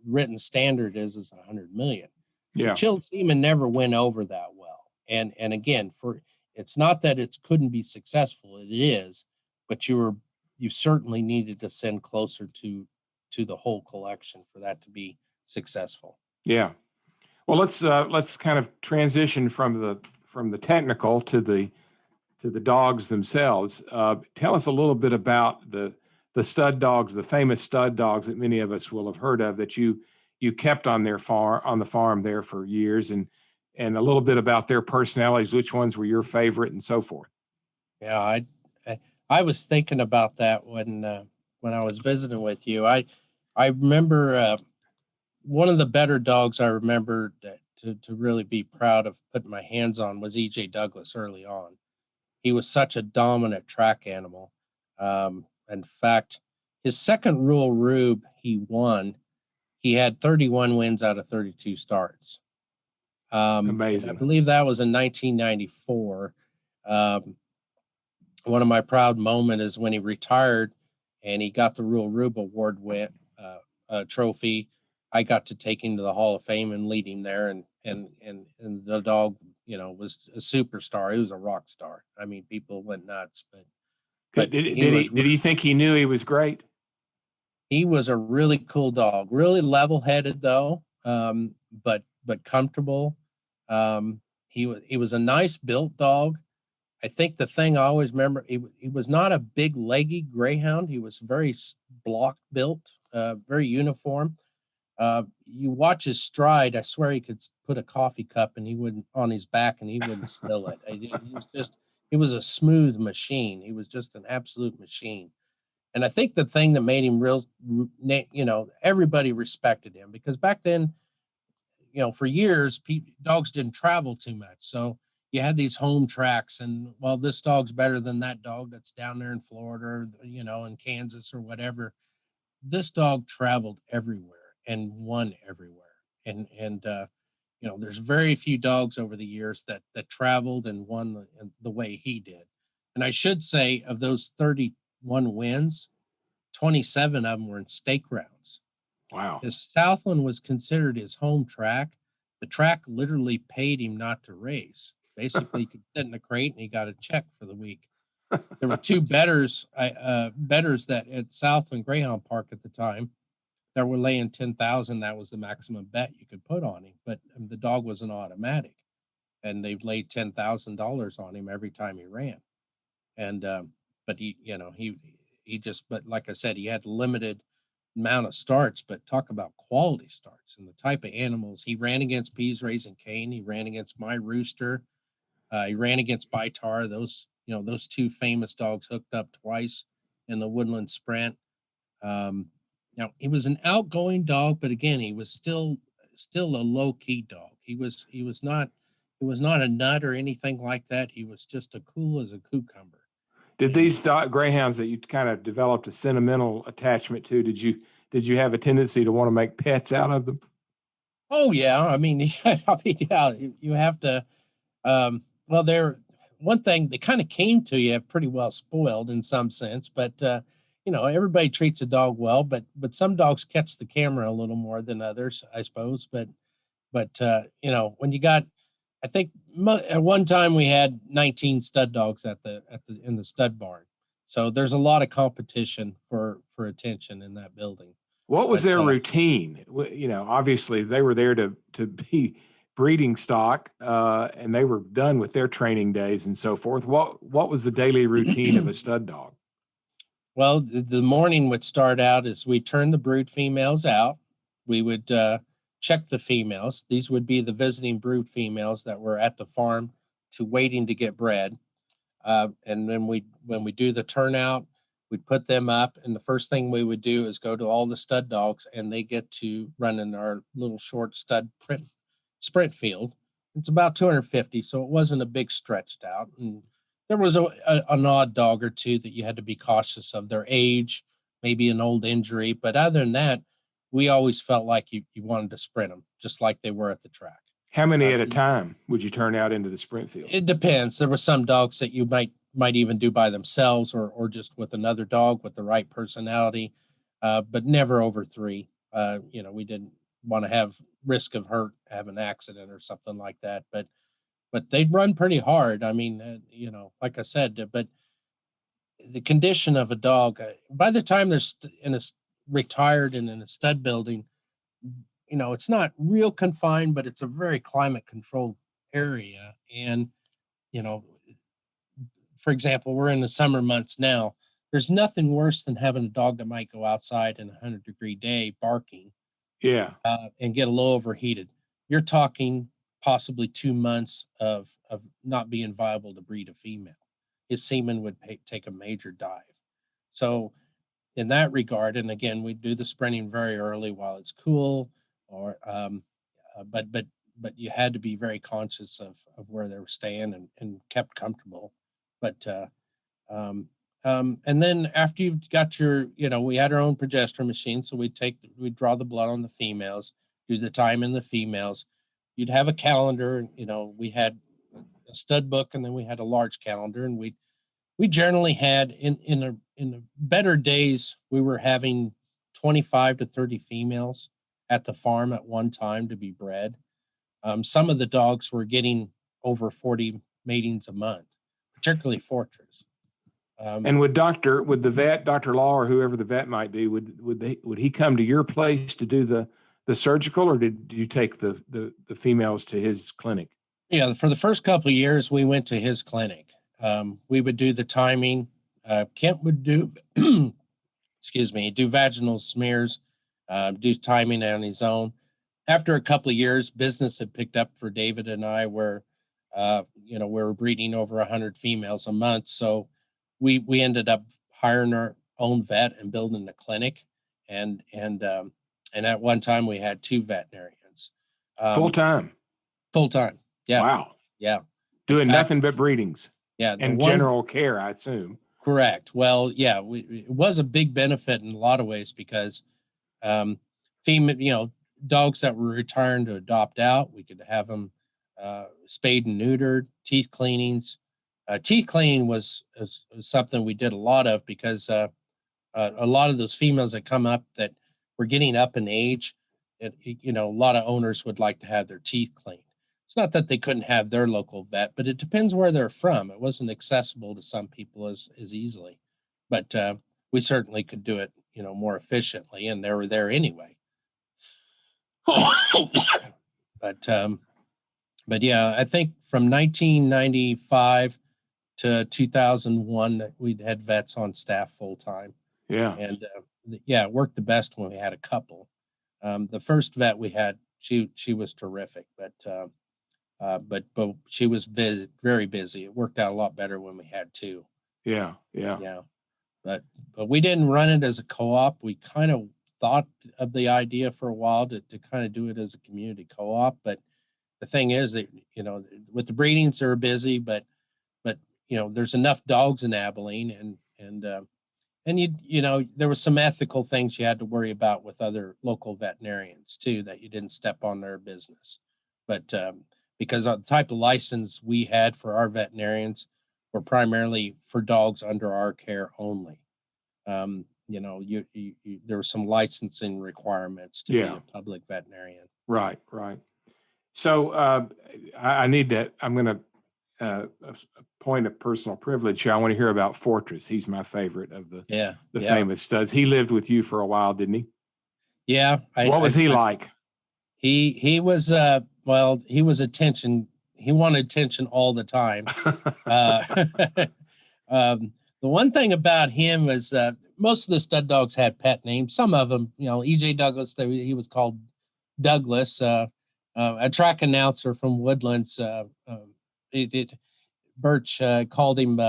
Speaker 3: written standard is 100 million. So
Speaker 2: Yeah.
Speaker 3: chilled semen never went over that well. And again, it's not that it couldn't be successful, it is, but you certainly needed to send closer to the whole collection for that to be successful.
Speaker 2: Yeah. Well, let's kind of transition from the technical to the dogs themselves. Tell us a little bit about the stud dogs, the famous stud dogs that many of us will have heard of, that you kept on the farm there for years, and a little bit about their personalities, which ones were your favorite, and so forth.
Speaker 3: Yeah, I was thinking about that when I was visiting with you. I remember one of the better dogs I remember to really be proud of putting my hands on was E.J. Douglas early on. He was such a dominant track animal. In fact, his second Royal Rube he won. He had 31 wins out of 32 starts.
Speaker 2: Amazing.
Speaker 3: I believe that was in 1994. One of my proud moments is when he retired and he got the Royal Rube Award trophy. I got to take him to the Hall of Fame and lead him there, and the dog, was a superstar. He was a rock star. I mean, people went nuts. But
Speaker 2: did he think he knew he was great?
Speaker 3: He was a really cool dog, really level-headed though, but comfortable. He was a nice built dog. I think the thing I always remember, he was not a big leggy greyhound. He was very block built, very uniform. You watch his stride, I swear he could put a coffee cup and he wouldn't on his back and he wouldn't spill it. He was a smooth machine. He was just an absolute machine. And I think the thing that made him real, everybody respected him, because back then, for years, dogs didn't travel too much. So you had these home tracks, and well, this dog's better than that dog that's down there in Florida, or, in Kansas or whatever. This dog traveled everywhere and won everywhere. And there's very few dogs over the years that traveled and won the way he did. And I should say, of those 31 wins, 27 of them were in stake rounds.
Speaker 2: Wow.
Speaker 3: His Southland was considered his home track. The track literally paid him not to race. Basically, he could sit in a crate and he got a check for the week. There were two betters that at Southland Greyhound Park at the time that were laying 10,000. That was the maximum bet you could put on him. But the dog was an automatic, and they laid $10,000 on him every time he ran. And but but like I said, he had limited amount of starts, but talk about quality starts and the type of animals. He ran against Pease Raising Cane. He ran against My Rooster. He ran against Baitar. Those two famous dogs hooked up twice in the Woodland Sprint. Now, he was an outgoing dog, but again, he was still a low key dog. He was not a nut or anything like that. He was just as cool as a cucumber.
Speaker 2: Did these greyhounds that you kind of developed a sentimental attachment to, did you have a tendency to want to make pets out of them?
Speaker 3: Oh yeah, I mean, yeah, you have to. Well, they're one thing, they kind of came to you pretty well spoiled in some sense, but everybody treats a dog well, but some dogs catch the camera a little more than others, I suppose. But when you got, I think at one time we had 19 stud dogs in the stud barn. So there's a lot of competition for attention in that building.
Speaker 2: What was their routine? Obviously they were there to be breeding stock, and they were done with their training days and so forth. What was the daily routine of a stud dog?
Speaker 3: Well, the morning would start out as we turned the brood females out. We would check the females. These would be the visiting brood females that were at the farm waiting to get bred. And then when we do the turnout, we'd put them up. And the first thing we would do is go to all the stud dogs, and they get to run in our little short stud sprint field. It's about 250, so it wasn't a big stretched out. And there was an odd dog or two that you had to be cautious of their age, maybe an old injury. But other than that, we always felt like you wanted to sprint them, just like they were at the track.
Speaker 2: How many at a time would you turn out into the sprint field?
Speaker 3: It depends. There were some dogs that you might even do by themselves, or just with another dog with the right personality, but never over 3. We didn't want to have risk of have an accident or something like that. But they'd run pretty hard. I mean, like I said, but the condition of a dog, by the time they're retired and in a stud building, it's not real confined, but it's a very climate controlled area. And, for example, we're in the summer months now. There's nothing worse than having a dog that might go outside in a 100-degree day barking.
Speaker 2: Yeah.
Speaker 3: And get a little overheated. You're talking possibly 2 months of not being viable to breed a female. His semen would take a major dive. So in that regard, and again, we do the sprinting very early while it's cool, but you had to be very conscious of where they were staying and kept comfortable. But and then after you've got we had our own progesterone machine, so we'd draw the blood on the females, do the time in the females. You'd have a calendar, we had a stud book, and then we had a large calendar, and we generally had in the better days, we were having 25 to 30 females at the farm at one time to be bred. Some of the dogs were getting over 40 matings a month, particularly Fortress.
Speaker 2: And would the vet, Dr. Law, or whoever the vet might be, would he come to your place to do the surgical, or did you take the females to his clinic?
Speaker 3: Yeah, for the first couple of years, we went to his clinic. We would do the timing. Kent would do, do vaginal smears, do timing on his own. After a couple of years, business had picked up for David and I, where we were breeding over 100 females a month. So we ended up hiring our own vet and building a clinic, and at one time we had 2 veterinarians.
Speaker 2: Full time.
Speaker 3: Full time. Yeah.
Speaker 2: Wow.
Speaker 3: Yeah.
Speaker 2: Doing
Speaker 3: fact,
Speaker 2: nothing but breedings.
Speaker 3: Yeah.
Speaker 2: And general care, I assume.
Speaker 3: Correct. Well, yeah, it was a big benefit in a lot of ways because female, dogs that were returned to adopt out, we could have them spayed and neutered, teeth cleanings. Teeth cleaning was something we did a lot of because a lot of those females that come up that were getting up in age, a lot of owners would like to have their teeth cleaned. It's not that they couldn't have their local vet, but it depends where they're from. It wasn't accessible to some people as easily, but we certainly could do it, more efficiently, and they were there anyway. But yeah, I think from 1995 to 2001, we'd had vets on staff full time.
Speaker 2: Yeah.
Speaker 3: And it worked the best when we had a couple. The first vet we had, she was terrific, but she was very busy. It worked out a lot better when we had 2.
Speaker 2: Yeah.
Speaker 3: But we didn't run it as a co-op. We kind of thought of the idea for a while to kind of do it as a community co-op. But the thing is that, with the breedings, they're busy, but there's enough dogs in Abilene, and there was some ethical things you had to worry about with other local veterinarians too, that you didn't step on their business. But because of the type of license we had for our veterinarians were primarily for dogs under our care only. There were some licensing requirements to be a public veterinarian.
Speaker 2: Right. So I need that. I'm going to a point of personal privilege here. I want to hear about Fortress. He's my favorite of the famous studs. He lived with you for a while, didn't he?
Speaker 3: Yeah.
Speaker 2: What was he like?
Speaker 3: He was he was attention. He wanted attention all the time. The one thing about him was most of the stud dogs had pet names. Some of them, EJ Douglas, he was called Douglas. A track announcer from Woodlands, Birch called him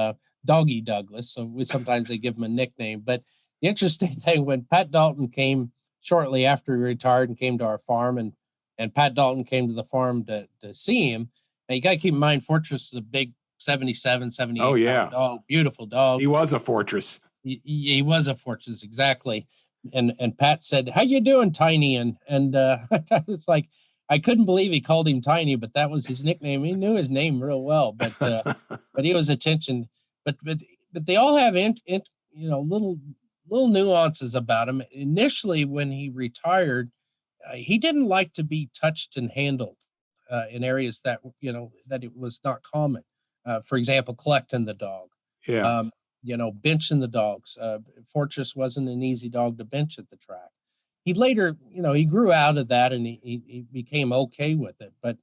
Speaker 3: Doggy Douglas. So sometimes they give him a nickname. But the interesting thing, when Pat Dalton came shortly after he retired and came to our farm, and Pat Dalton came to the farm to see him. Now, you got to keep in mind, Fortress is a big 77, 78 pound dog, beautiful dog.
Speaker 2: He was a fortress.
Speaker 3: He was a fortress, exactly. And Pat said, "How you doing, Tiny?" And it's like, I couldn't believe he called him Tiny, but that was his nickname. He knew his name real well, but he was attention. But they all have little nuances about him. Initially, when he retired, he didn't like to be touched and handled in areas that that it was not common. For example, collecting the dog.
Speaker 2: Yeah.
Speaker 3: Benching the dogs. Fortress wasn't an easy dog to bench at the track. He later, he grew out of that and he became okay with it. But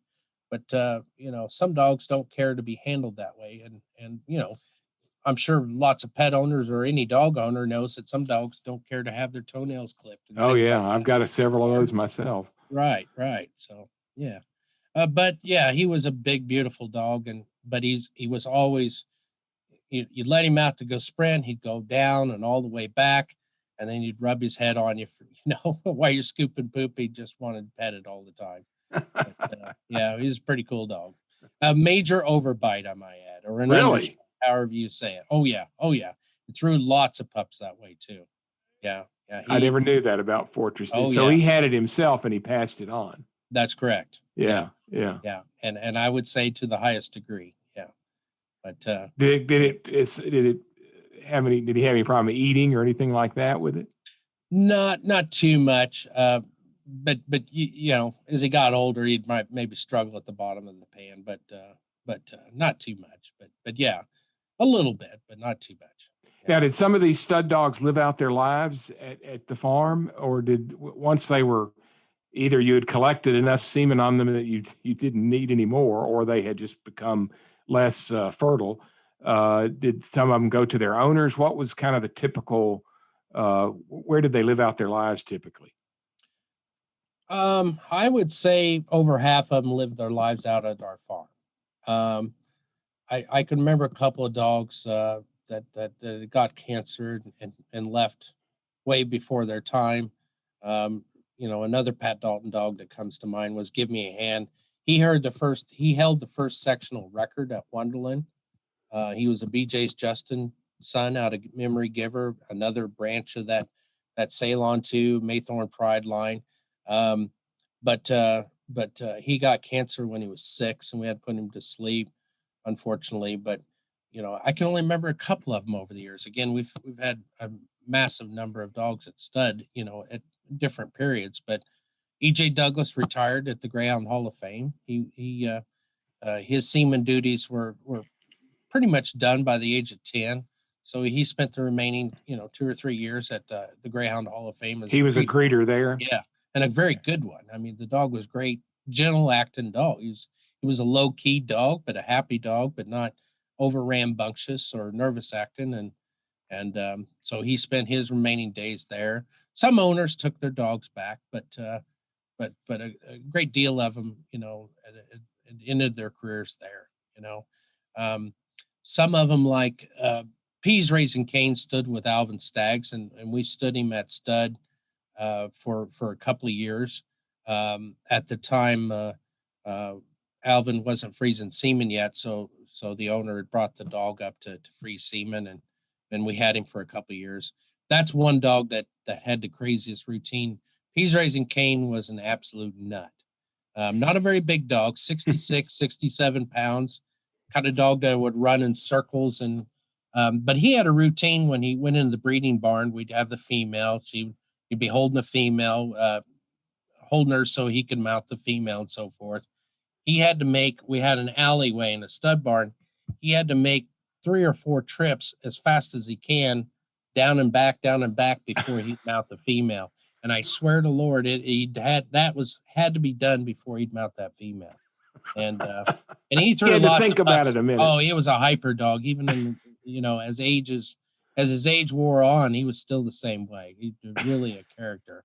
Speaker 3: some dogs don't care to be handled that way. And I'm sure lots of pet owners or any dog owner knows that some dogs don't care to have their toenails clipped.
Speaker 2: Oh yeah, I've got several of those myself.
Speaker 3: Right. So yeah, but yeah, he was a big, beautiful dog, but he was always. You let him out to go sprint, he'd go down and all the way back, and then he'd rub his head on you for, while you're scooping poop. He just wanted to pet it all the time. But, yeah, he's a pretty cool dog. A major overbite, I might add, or an
Speaker 2: really,
Speaker 3: however you say it. Oh yeah. He threw lots of pups that way too. Yeah.
Speaker 2: I never knew that about Fortress. So he had it himself and he passed it on.
Speaker 3: That's correct.
Speaker 2: Yeah.
Speaker 3: And I would say to the highest degree. Yeah. But
Speaker 2: did he have any problem eating or anything like that with it?
Speaker 3: Not too much. But as he got older, he might maybe struggle at the bottom of the pan, but not too much. But yeah, a little bit, but not too much. Yeah.
Speaker 2: Now, did some of these stud dogs live out their lives at the farm, or once they were either you had collected enough semen on them that you didn't need anymore, or they had just become less fertile? Did some of them go to their owners? What was kind of the typical? Where did they live out their lives typically?
Speaker 3: I would say over half of them lived their lives out at our farm. I can remember a couple of dogs that got cancer and left way before their time. Another Pat Dalton dog that comes to mind was Give Me a Hand. He held the first sectional record at Wonderland. He was a BJ's Justin son out of Memory Giver, another branch of that Ceylon 2 Maythorn Pride line. But he got cancer when he was 6, and we had to put him to sleep, unfortunately. But I can only remember a couple of them over the years. Again, we've had a massive number of dogs at stud, at different periods. But E.J. Douglas retired at the Greyhound Hall of Fame. His seaman duties were pretty much done by the age of 10. So he spent the remaining, 2 or 3 years at the Greyhound Hall of Fame.
Speaker 2: He was a greeter there.
Speaker 3: Yeah, and a very good one. I mean, the dog was great, gentle acting dog. He was a low key dog, but a happy dog, but not over rambunctious or nervous acting. And so he spent his remaining days there. Some owners took their dogs back, but a great deal of them, ended their careers there. Some of them, like Pease Raising Cane, stood with Alvin Staggs, and we stood him at stud for a couple of years. At the time, Alvin wasn't freezing semen yet, so the owner had brought the dog up to freeze semen, and we had him for a couple of years. That's one dog that had the craziest routine. Pease Raising Cane was an absolute nut. Not a very big dog, 66, 67 pounds, kind of dog that would run in circles. But he had a routine when he went into the breeding barn. We'd have the female. He'd be holding the female, holding her so he could mount the female and so forth. We had an alleyway in a stud barn. He had to make 3 or 4 trips as fast as he can, down and back before he'd mount the female. And I swear to Lord, had to be done before he'd mount that female. And he threw
Speaker 2: had to
Speaker 3: lots
Speaker 2: think
Speaker 3: of
Speaker 2: about
Speaker 3: pups.
Speaker 2: it a minute.
Speaker 3: Oh, he was a hyper dog. Even in as his age wore on, he was still the same way. He was really a character.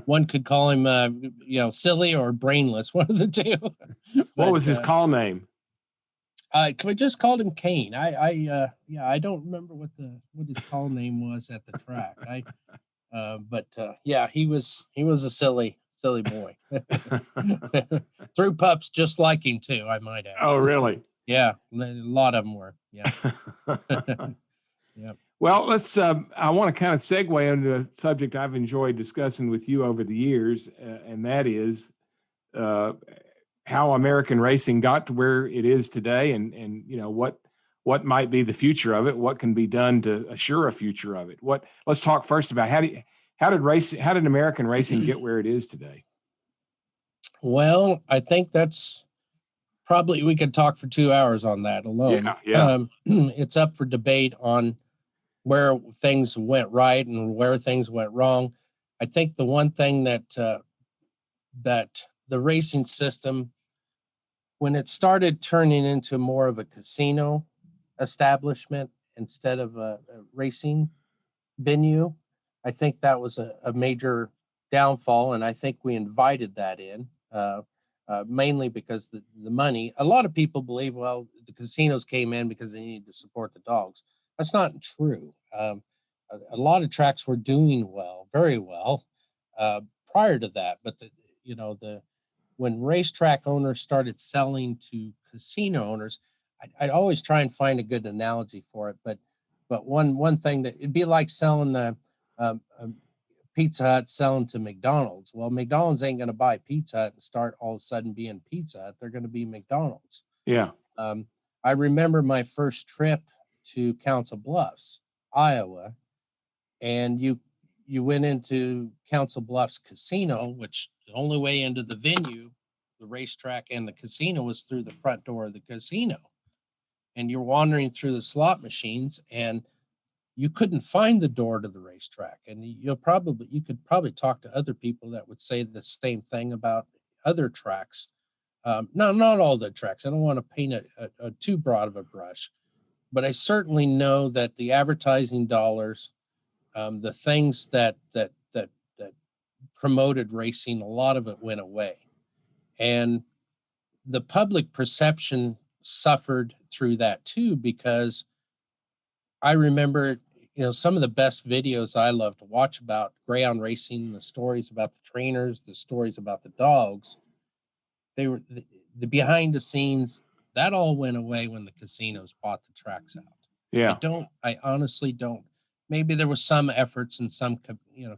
Speaker 3: One could call him silly or brainless, one of the two.
Speaker 2: What was his call name?
Speaker 3: We just called him Kane. I don't remember what his call name was at the track. He was a silly boy. Threw pups just like him too, I might add.
Speaker 2: Oh, really?
Speaker 3: Yeah, a lot of them were. Yeah. Yeah.
Speaker 2: Well, I want to kind of segue into a subject I've enjoyed discussing with you over the years, and that is how American racing got to where it is today, and what might be the future of it, what can be done to assure a future of it. Let's talk first about how did American racing get where it is today?
Speaker 3: Well, I think that's probably, we could talk for 2 hours on that alone.
Speaker 2: Yeah.
Speaker 3: It's up for debate on where things went right and where things went wrong. I think the one thing that the racing system, when it started turning into more of a casino establishment instead of a racing venue, I think that was a major downfall, and I think we invited that in, mainly because the money. A lot of people believe, well, the casinos came in because they needed to support the dogs. That's not true. A lot of tracks were doing well, very well, prior to that. But when racetrack owners started selling to casino owners, I'd always try and find a good analogy for it. But one thing that it'd be like selling Pizza Hut selling to McDonald's. Well, McDonald's ain't going to buy Pizza Hut and start all of a sudden being Pizza Hut. They're going to be McDonald's.
Speaker 2: Yeah.
Speaker 3: I remember my first trip to Council Bluffs, Iowa, and you went into Council Bluffs Casino, which the only way into the venue, the racetrack and the casino, was through the front door of the casino. And you're wandering through the slot machines, and you couldn't find the door to the racetrack. And you could probably talk to other people that would say the same thing about other tracks. No, not all the tracks. I don't want to paint a too broad of a brush, but I certainly know that the advertising dollars, the things that promoted racing, a lot of it went away, and the public perception suffered through that too, because I remember, some of the best videos I love to watch about greyhound racing, the stories about the trainers, the stories about the dogs. They were the behind the scenes. That all went away when the casinos bought the tracks out.
Speaker 2: Yeah.
Speaker 3: I honestly don't. Maybe there was some efforts and some,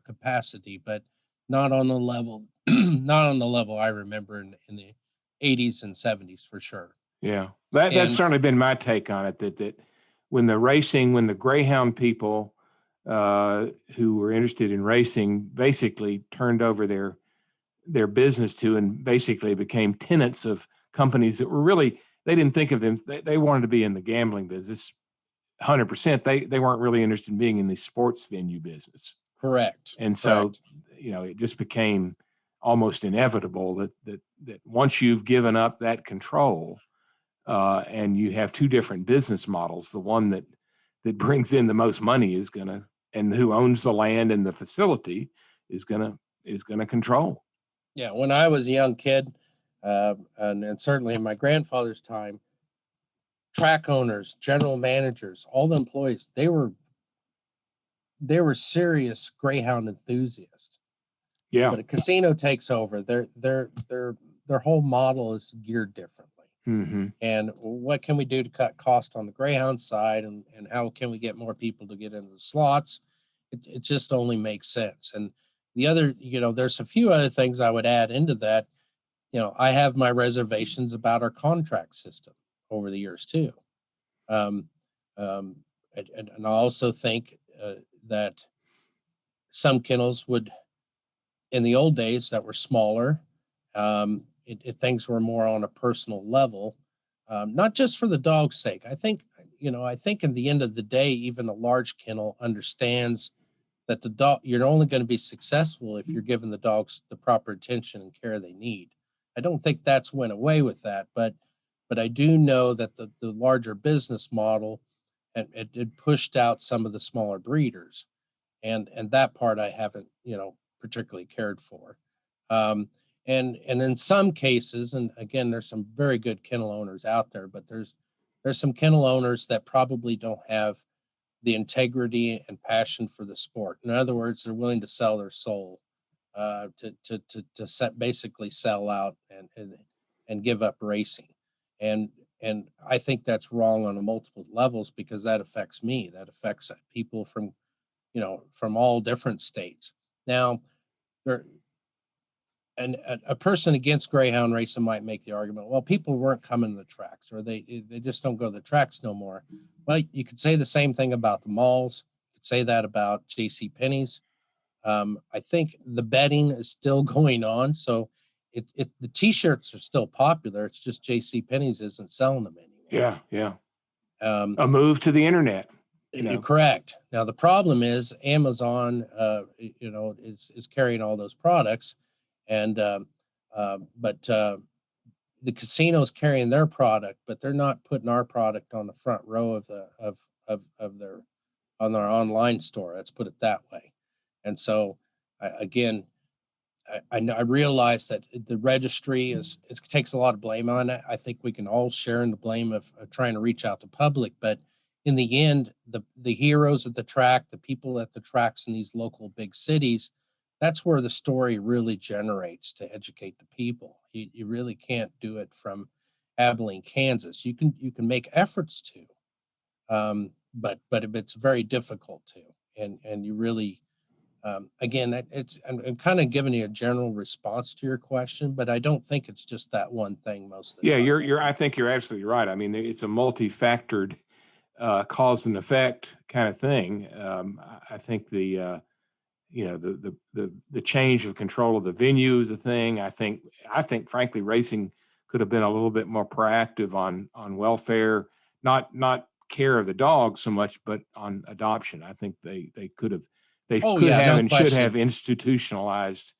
Speaker 3: capacity, but not on the level, not on the level I remember in the 80s and 70s for sure.
Speaker 2: Yeah. That's
Speaker 3: And
Speaker 2: certainly been my take on it, that when the Greyhound people who were interested in racing basically turned over their business to and basically became tenants of companies that were really, they didn't think of them, they wanted to be in the gambling business 100%. They weren't really interested in being in the sports venue business.
Speaker 3: correct.
Speaker 2: And so,
Speaker 3: Correct.
Speaker 2: it just became almost inevitable that once you've given up that control, and you have two different business models, the one that brings in the most money is gonna, and who owns the land and the facility is gonna control.
Speaker 3: Yeah, when I was a young kid, and certainly in my grandfather's time, track owners, general managers, all the employees, they were serious greyhound enthusiasts.
Speaker 2: Yeah.
Speaker 3: But a casino takes over, their whole model is geared differently.
Speaker 2: Mm-hmm.
Speaker 3: And what can we do to cut cost on the greyhound side, and how can we get more people to get into the slots? It just only makes sense. And the other, there's a few other things I would add into that. I have my reservations about our contract system over the years too. Um, um, and I also think that some kennels would, in the old days that were smaller, things were more on a personal level, not just for the dog's sake. I think in the end of the day, even a large kennel understands that the dog, you're only going to be successful if you're giving the dogs the proper attention and care they need. I don't think that's went away with that, but I do know that the larger business model, it pushed out some of the smaller breeders, and that part I haven't particularly cared for. Um, and in some cases, and again, there's some very good kennel owners out there, but there's some kennel owners that probably don't have the integrity and passion for the sport. In other words, they're willing to sell their soul, basically sell out and give up racing. And I think that's wrong on multiple levels, because that affects me. That affects people from all different states. Now, there and a person against greyhound racing might make the argument, well, people weren't coming to the tracks, or they just don't go to the tracks no more. Well, you could say the same thing about the malls. You could say that about J.C. Penney's. I think the betting is still going on, so the T-shirts are still popular. It's just J.C. Penney's isn't selling them anymore.
Speaker 2: Yeah.
Speaker 3: A
Speaker 2: move to the internet.
Speaker 3: Correct. Now the problem is Amazon, is carrying all those products, and but the casinos carrying their product, but they're not putting our product on the front row of their on their online store. Let's put it that way. And so, I realize that the registry it takes a lot of blame on it. I think we can all share in the blame of trying to reach out to public, but in the end, the heroes at the track, the people at the tracks in these local big cities, that's where the story really generates to educate the people. You really can't do it from Abilene, Kansas. You can make efforts to, but it's very difficult to, and you really. Again, I'm kind of giving you a general response to your question, but I don't think it's just that one thing most of the
Speaker 2: Yeah,
Speaker 3: time.
Speaker 2: I think you're absolutely right. I mean, it's a multi-factored cause and effect kind of thing. I think the change of control of the venue is a thing. I think frankly, racing could have been a little bit more proactive on welfare, not care of the dogs so much, but on adoption. I think they could have
Speaker 3: No
Speaker 2: and should
Speaker 3: question.
Speaker 2: have institutionalized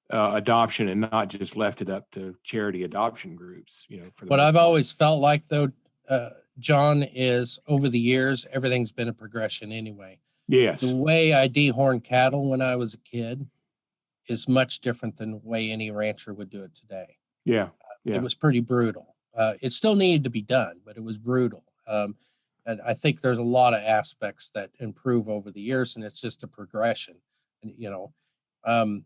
Speaker 2: adoption and not just left it up to charity adoption groups. For the
Speaker 3: What
Speaker 2: most
Speaker 3: I've
Speaker 2: part.
Speaker 3: always felt like, though, John, is over the years, everything's been a progression anyway.
Speaker 2: Yes.
Speaker 3: The way I dehorned cattle when I was a kid is much different than the way any rancher would do it today.
Speaker 2: Yeah.
Speaker 3: It was pretty brutal. It still needed to be done, but it was brutal. And I think there's a lot of aspects that improve over the years, and it's just a progression. And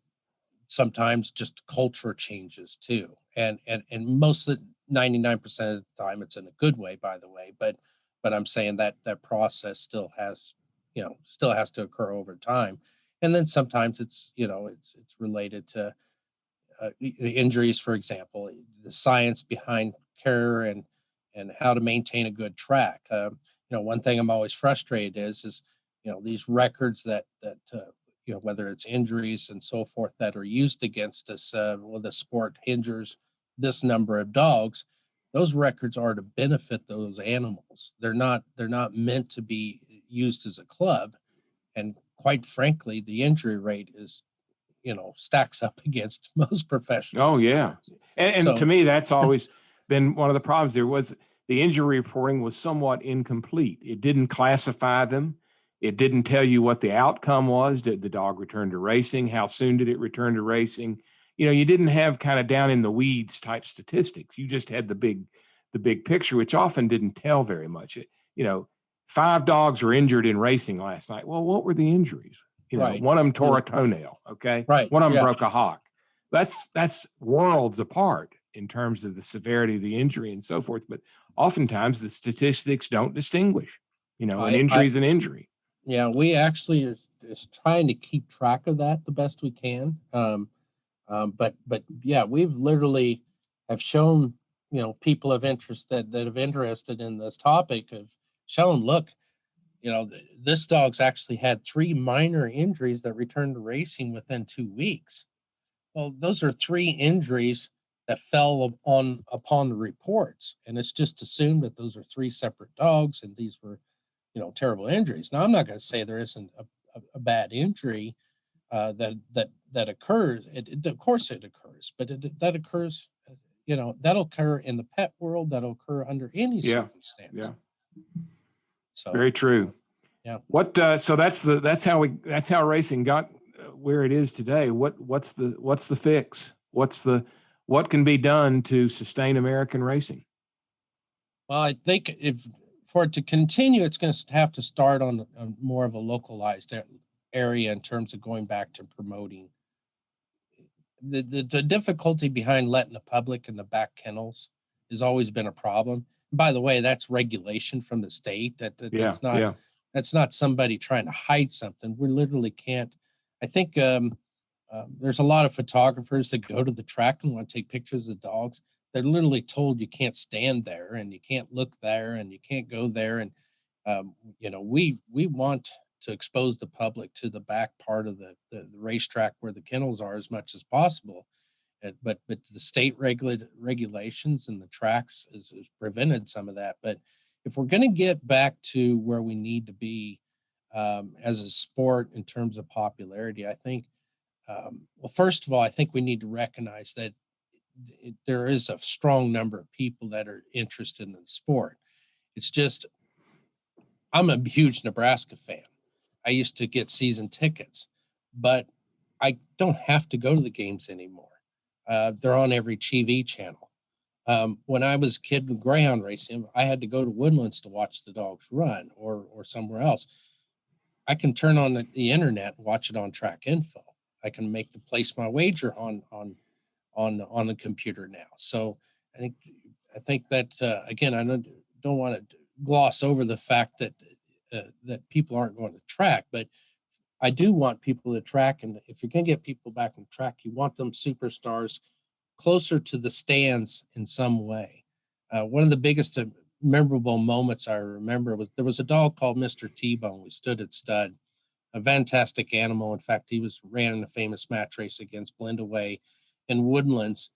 Speaker 3: sometimes just culture changes too, and most of the 99% of the time it's in a good way, by the way. But I'm saying that process still has to occur over time, and then sometimes it's related to injuries, for example, the science behind care and how to maintain a good track. One thing I'm always frustrated is these records that whether it's injuries and so forth that are used against us. Well, the sport injures this number of dogs. Those records are to benefit those animals. They're not meant to be used as a club. And quite frankly, the injury rate is stacks up against most professional
Speaker 2: Oh, yeah.
Speaker 3: sports.
Speaker 2: And to me, that's always been one of the problems. The injury reporting was somewhat incomplete. It didn't classify them. It didn't tell you what the outcome was. Did the dog return to racing? How soon did it return to racing? You didn't have kind of down in the weeds type statistics. You just had the big picture, which often didn't tell very much. 5 dogs were injured in racing last night. Well, what were the injuries?
Speaker 3: Right.
Speaker 2: One of them tore a toenail. Okay.
Speaker 3: Right.
Speaker 2: One of them
Speaker 3: Yeah.
Speaker 2: broke a hock. That's worlds apart in terms of the severity of the injury and so forth. But oftentimes the statistics don't distinguich, an injury is an injury.
Speaker 3: Yeah, we actually is trying to keep track of that the best we can. But yeah, we've literally have shown, people of interest that have interested in this topic have shown, look, this dog's actually had 3 minor injuries that returned to racing within 2 weeks. Well, those are 3 injuries that fell upon the reports, and it's just assumed that those are 3 separate dogs, and these were, terrible injuries. Now, I'm not going to say there isn't a bad injury that occurs. Of course, it occurs, but that occurs. That'll occur in the pet world. That'll occur under any circumstance.
Speaker 2: Yeah.
Speaker 3: So
Speaker 2: very true.
Speaker 3: Yeah.
Speaker 2: So that's how racing got where it is today. What's the fix? What can be done to sustain American racing?
Speaker 3: Well, I think for it to continue, it's going to have to start on more of a localized area in terms of going back to promoting. The difficulty behind letting the public in the back kennels has always been a problem. And by the way, that's regulation from the state. That's not somebody trying to hide something. We literally can't. I think there's a lot of photographers that go to the track and want to take pictures of dogs. They're literally told you can't stand there and you can't look there and you can't go there. And we want to expose the public to the back part of the racetrack where the kennels are as much as possible. But the state regulations and the tracks has prevented some of that. But if we're going to get back to where we need to be as a sport in terms of popularity, I think, well, first of all, I think we need to recognize that there is a strong number of people that are interested in the sport. It's just, I'm a huge Nebraska fan. I used to get season tickets, but I don't have to go to the games anymore. They're on every TV channel. When I was a kid with Greyhound racing, I had to go to Woodlands to watch the dogs run or somewhere else. I can turn on the internet and watch it on Track Info. I can place my wager on the computer now. So I think that again, I don't want to gloss over the fact that people aren't going to track, but I do want people to track. And if you're going to get people back on track, you want them superstars closer to the stands in some way. One of the biggest memorable moments I remember was there was a dog called Mr. T-Bone. We stood at stud, a fantastic animal. In fact, he ran in a famous match race against Blendaway in Woodlands.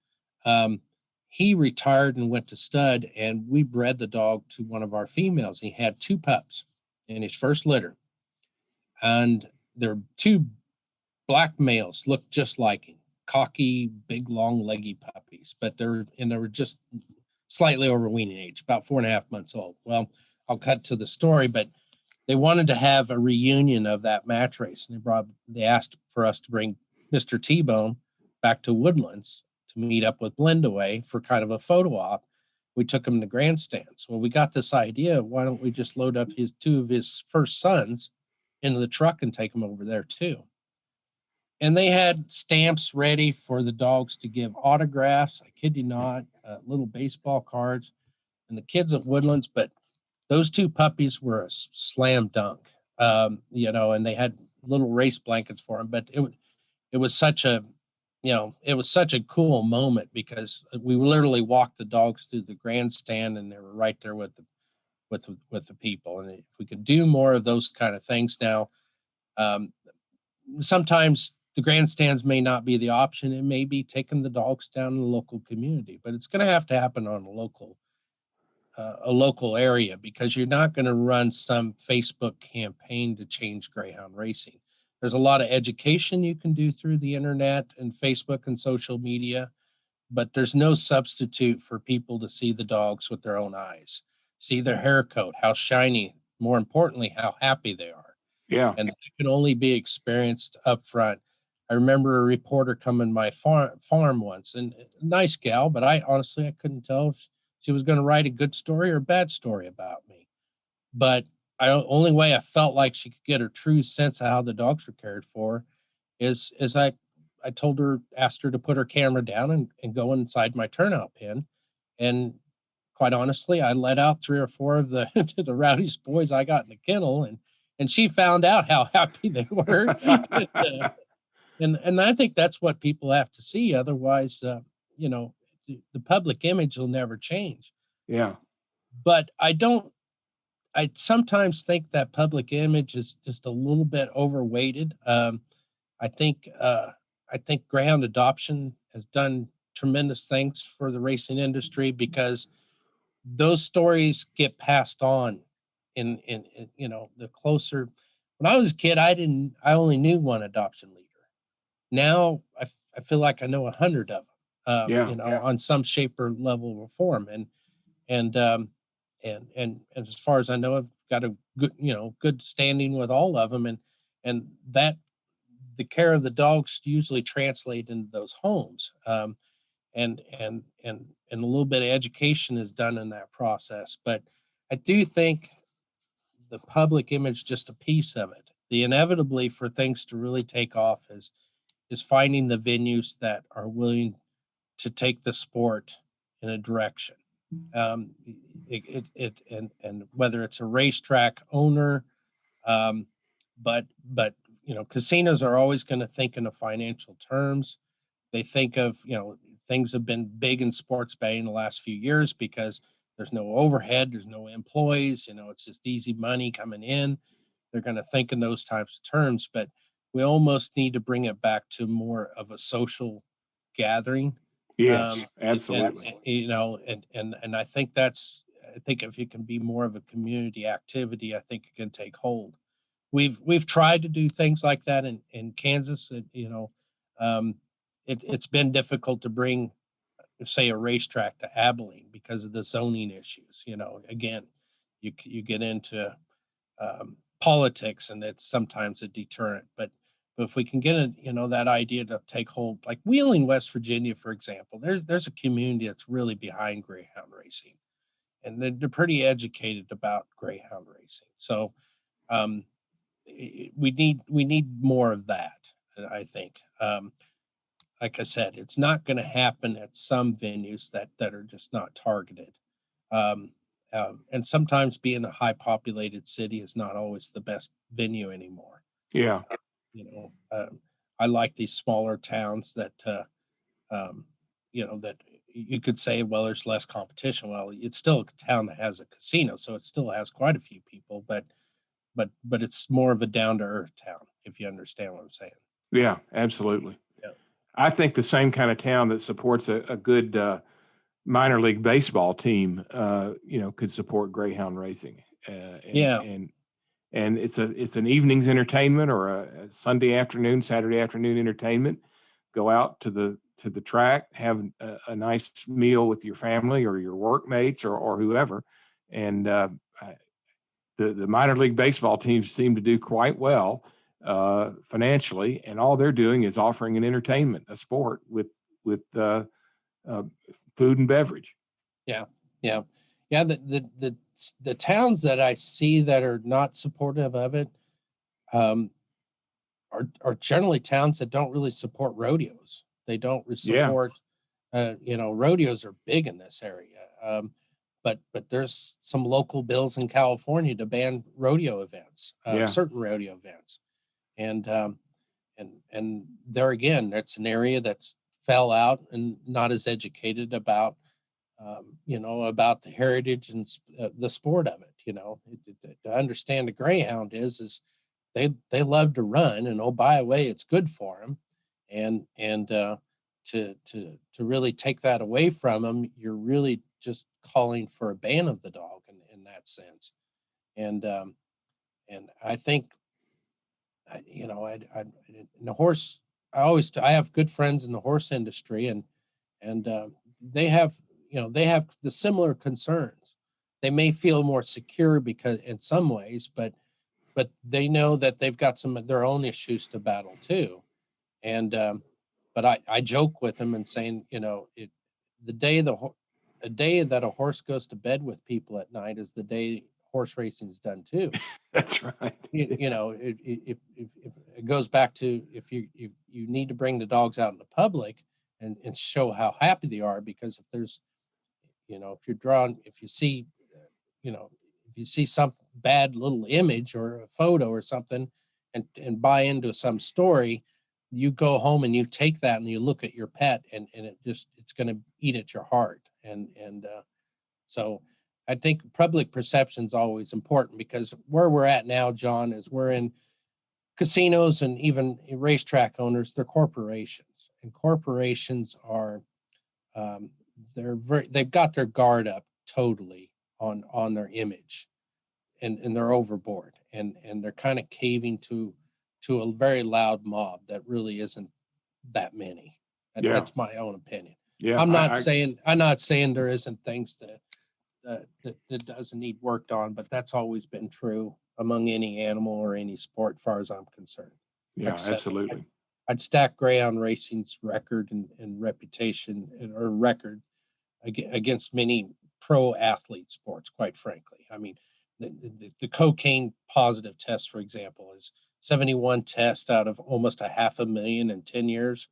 Speaker 3: He retired and went to stud, and we bred the dog to one of our females. He had 2 pups in his first litter, and they're 2 black males, looked just like him, cocky, big, long, leggy puppies, but they were just slightly over weaning age, about 4.5 months old. Well, I'll cut to the story, but they wanted to have a reunion of that match race, and they asked for us to bring Mr. T-Bone back to Woodlands to meet up with Blendaway for kind of a photo op. we took him to grandstands. Well, we got this idea, why don't we just load up two of his first sons into the truck and take them over there too? And they had stamps ready for the dogs to give autographs. I kid you not, little baseball cards, and the kids at Woodlands. But those two puppies were a slam dunk, and they had little race blankets for them. But it was such a, it was such a cool moment because we literally walked the dogs through the grandstand, and they were right there with the people. And if we could do more of those kind of things now, sometimes the grandstands may not be the option. It may be taking the dogs down in the local community, but it's going to have to happen on a local area, because you're not going to run some Facebook campaign to change greyhound racing. There's a lot of education you can do through the internet and Facebook and social media, but there's no substitute for people to see the dogs with their own eyes, see their hair coat, how shiny, more importantly, how happy they are.
Speaker 2: Yeah.
Speaker 3: And that can only be experienced up front. I remember a reporter coming to my farm once, and a nice gal, but I couldn't tell if she was going to write a good story or a bad story about me. But only way I felt like she could get a true sense of how the dogs were cared for is I told her, asked her to put her camera down and go inside my turnout pen. And quite honestly, I let out 3 or 4 of the the rowdiest boys I got in the kennel, and she found out how happy they were. And I think that's what people have to see. Otherwise, the public image will never change.
Speaker 2: Yeah.
Speaker 3: But I sometimes think that public image is just a little bit overweighted. I think Greyhound adoption has done tremendous things for the racing industry, because those stories get passed on in the closer. When I was a kid, I only knew one adoption leader. Now I feel like I know 100 of them, on some shape or level or form. And as far as I know, I've got a good standing with all of them. And that the care of the dogs usually translate into those homes. And a little bit of education is done in that process. But I do think the public image, just a piece of it. The inevitably for things to really take off is finding the venues that are willing to take the sport in a direction. And whether it's a racetrack owner, but casinos are always going to think in the financial terms. They think of, things have been big in sports betting the last few years because there's no overhead, there's no employees, it's just easy money coming in. They're going to think in those types of terms, but we almost need to bring it back to more of a social gathering.
Speaker 2: Yes, absolutely.
Speaker 3: And I think if it can be more of a community activity, I think it can take hold. We've tried to do things like that in Kansas. It's been difficult to bring, say, a racetrack to Abilene because of the zoning issues. Again, you get into politics, and that's sometimes a deterrent. But if we can get that idea to take hold, like Wheeling, West Virginia, for example, there's a community that's really behind greyhound racing, and they're pretty educated about greyhound racing. So we need more of that, I think. Like I said, it's not going to happen at some venues that are just not targeted. And sometimes being a high populated city is not always the best venue anymore.
Speaker 2: Yeah.
Speaker 3: I like these smaller towns that that you could say, well, there's less competition. Well, it's still a town that has a casino, so it still has quite a few people, but it's more of a down to earth town, if you understand what I'm saying.
Speaker 2: Yeah, absolutely.
Speaker 3: Yeah.
Speaker 2: I think the same kind of town that supports a good minor league baseball team, could support greyhound racing. And it's an evening's entertainment, or a Sunday afternoon, Saturday afternoon entertainment. Go out to the track, have a nice meal with your family or your workmates or whoever. And the minor league baseball teams seem to do quite well financially, and all they're doing is offering an entertainment, a sport with food and beverage.
Speaker 3: Yeah. Yeah. Yeah. The towns that I see that are not supportive of it, um, are generally towns that don't really support rodeos. They don't
Speaker 2: Yeah,
Speaker 3: support, rodeos are big in this area. But there's some local bills in California to ban rodeo events,
Speaker 2: yeah,
Speaker 3: certain rodeo events. And, and there again, that's an area that's fell out and not as educated about, about the heritage and the sport of it. To understand a greyhound is they love to run, and oh, by the way, it's good for them. And to really take that away from them, you're really just calling for a ban of the dog in that sense. And I think in the horse, I have good friends in the horse industry, and they have the similar concerns. They may feel more secure because in some ways, but they know that they've got some of their own issues to battle too. And but I joke with them and saying, the day a day that a horse goes to bed with people at night is the day horse racing is done too.
Speaker 2: that's right.
Speaker 3: If it goes back to, if you need to bring the dogs out in the public and show how happy they are, because if there's, if you see, if you see some bad little image or a photo or something, and buy into some story, you go home and you take that and you look at your pet, and it's going to eat at your heart. So I think public perception is always important, because where we're at now, John, is we're in casinos and even racetrack owners. They're corporations, and corporations are, um, they've got their guard up totally on their image, and they're overboard, and they're kind of caving to a very loud mob that really isn't that many.
Speaker 2: Yeah,
Speaker 3: That's my own opinion.
Speaker 2: yeah.
Speaker 3: I'm not saying there isn't things that doesn't need worked on, but that's always been true among any animal or any sport, as far as I'm concerned.
Speaker 2: Yeah,
Speaker 3: Like I said,
Speaker 2: absolutely.
Speaker 3: I'd stack Greyhound Racing's record and reputation, or record, against many pro athlete sports, quite frankly. I mean, the cocaine positive test, for example, is 71 tests out of almost a 500,000 in 10 years.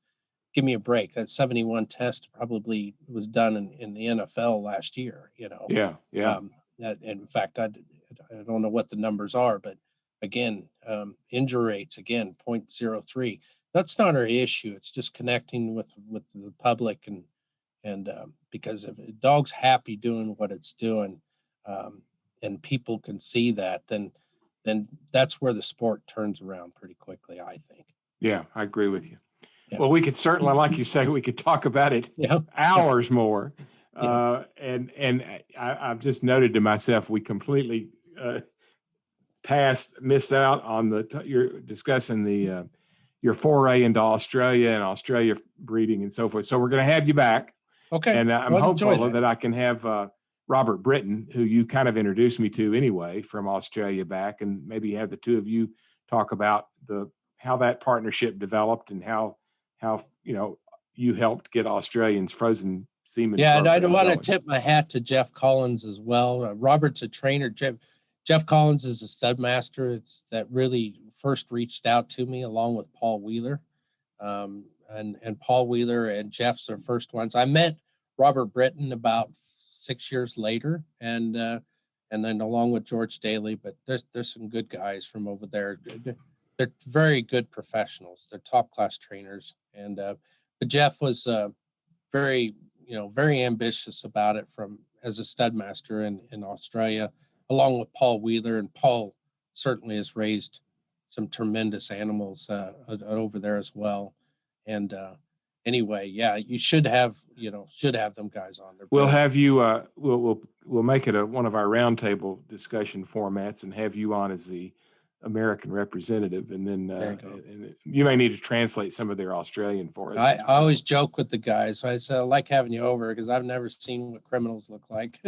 Speaker 3: Give me a break. That 71 test probably was done in the NFL last year.
Speaker 2: Yeah, yeah,
Speaker 3: And in fact, I don't know what the numbers are, but again, injury rates, again, 0.03. That's not our issue. It's just connecting with the public, and because if a dog's happy doing what it's doing, um, and people can see that, then that's where the sport turns around pretty quickly, I think.
Speaker 2: yeah. I agree with you.
Speaker 3: Yeah.
Speaker 2: Well, we could certainly, like you say, we could talk about it
Speaker 3: Yeah.
Speaker 2: hours more.
Speaker 3: Yeah.
Speaker 2: And I've just noted to myself, we completely missed out on you're discussing your foray into Australia and Australia breeding and so forth. So we're going to have you back.
Speaker 3: Okay.
Speaker 2: And I'm
Speaker 3: Well, enjoy
Speaker 2: hopeful that I can have Robert Britton, who you kind of introduced me to anyway, from Australia back, and maybe have the two of you talk about how that partnership developed and how you helped get Australians frozen semen.
Speaker 3: Yeah, and I
Speaker 2: program
Speaker 3: want to
Speaker 2: going.
Speaker 3: tip my hat to Jeff Collins as well. Robert's a trainer. Jeff Collins is a stud master. It's that really first reached out to me, along with Paul Wheeler. And Paul Wheeler and Jeff's the first ones. I met Robert Britton about 6 years later, and then along with George Daly. But there's some good guys from over there. They're very good professionals. They're top class trainers. But Jeff was very ambitious about it as a stud master in Australia, along with Paul Wheeler. And Paul certainly has raised some tremendous animals over there as well. And anyway, yeah, you should have them guys on there.
Speaker 2: We'll have you. We'll make it one of our roundtable discussion formats and have you on as the American representative, and then and you may need to translate some of their Australian for us.
Speaker 3: I always joke with the guys. I said, I like having you over because I've never seen what criminals look like.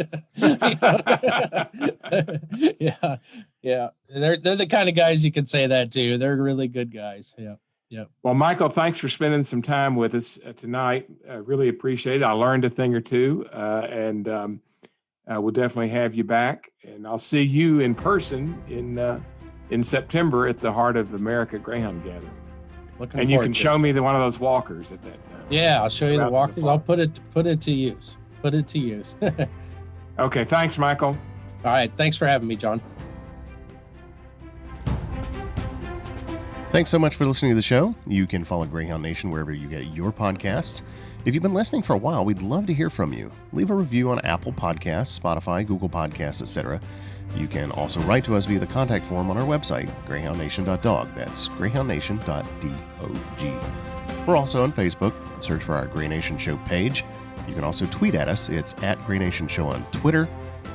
Speaker 3: Yeah, yeah. They're the kind of guys you can say that to. They're really good guys. Yeah. Yeah.
Speaker 2: Well, Michael, thanks for spending some time with us tonight. I really appreciate it. I learned a thing or two, and we'll definitely have you back, and I'll see you in person in September at the Heart of America Greyhound Gathering.
Speaker 3: Looking
Speaker 2: And you
Speaker 3: forward
Speaker 2: can
Speaker 3: to
Speaker 2: show
Speaker 3: it.
Speaker 2: me one of those walkers at that time.
Speaker 3: Yeah, I'll show you
Speaker 2: Out
Speaker 3: the
Speaker 2: to the
Speaker 3: walkers.
Speaker 2: farm.
Speaker 3: I'll put it to use. Put it to use.
Speaker 2: Okay, thanks, Michael.
Speaker 3: All right. Thanks for having me, John.
Speaker 1: Thanks so much for listening to the show. You can follow Greyhound Nation wherever you get your podcasts. If you've been listening for a while, we'd love to hear from you. Leave a review on Apple Podcasts, Spotify, Google Podcasts, etc. You can also write to us via the contact form on our website, greyhoundnation.dog. That's greyhoundnation.dog. We're also on Facebook. Search for our Grey Nation Show page. You can also tweet at us. It's at Grey Nation Show on Twitter,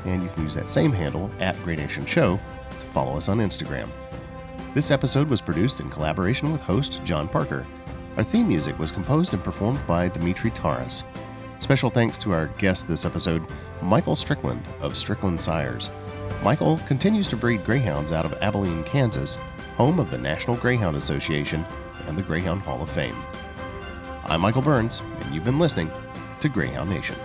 Speaker 1: and you can use that same handle, at Grey Nation Show, to follow us on Instagram. This episode was produced in collaboration with host John Parker. Our theme music was composed and performed by Dimitri Taras. Special thanks to our guest this episode, Michael Strickland of Strickland Sires. Michael continues to breed greyhounds out of Abilene, Kansas, home of the National Greyhound Association and the Greyhound Hall of Fame. I'm Michael Burns, and you've been listening to Greyhound Nation.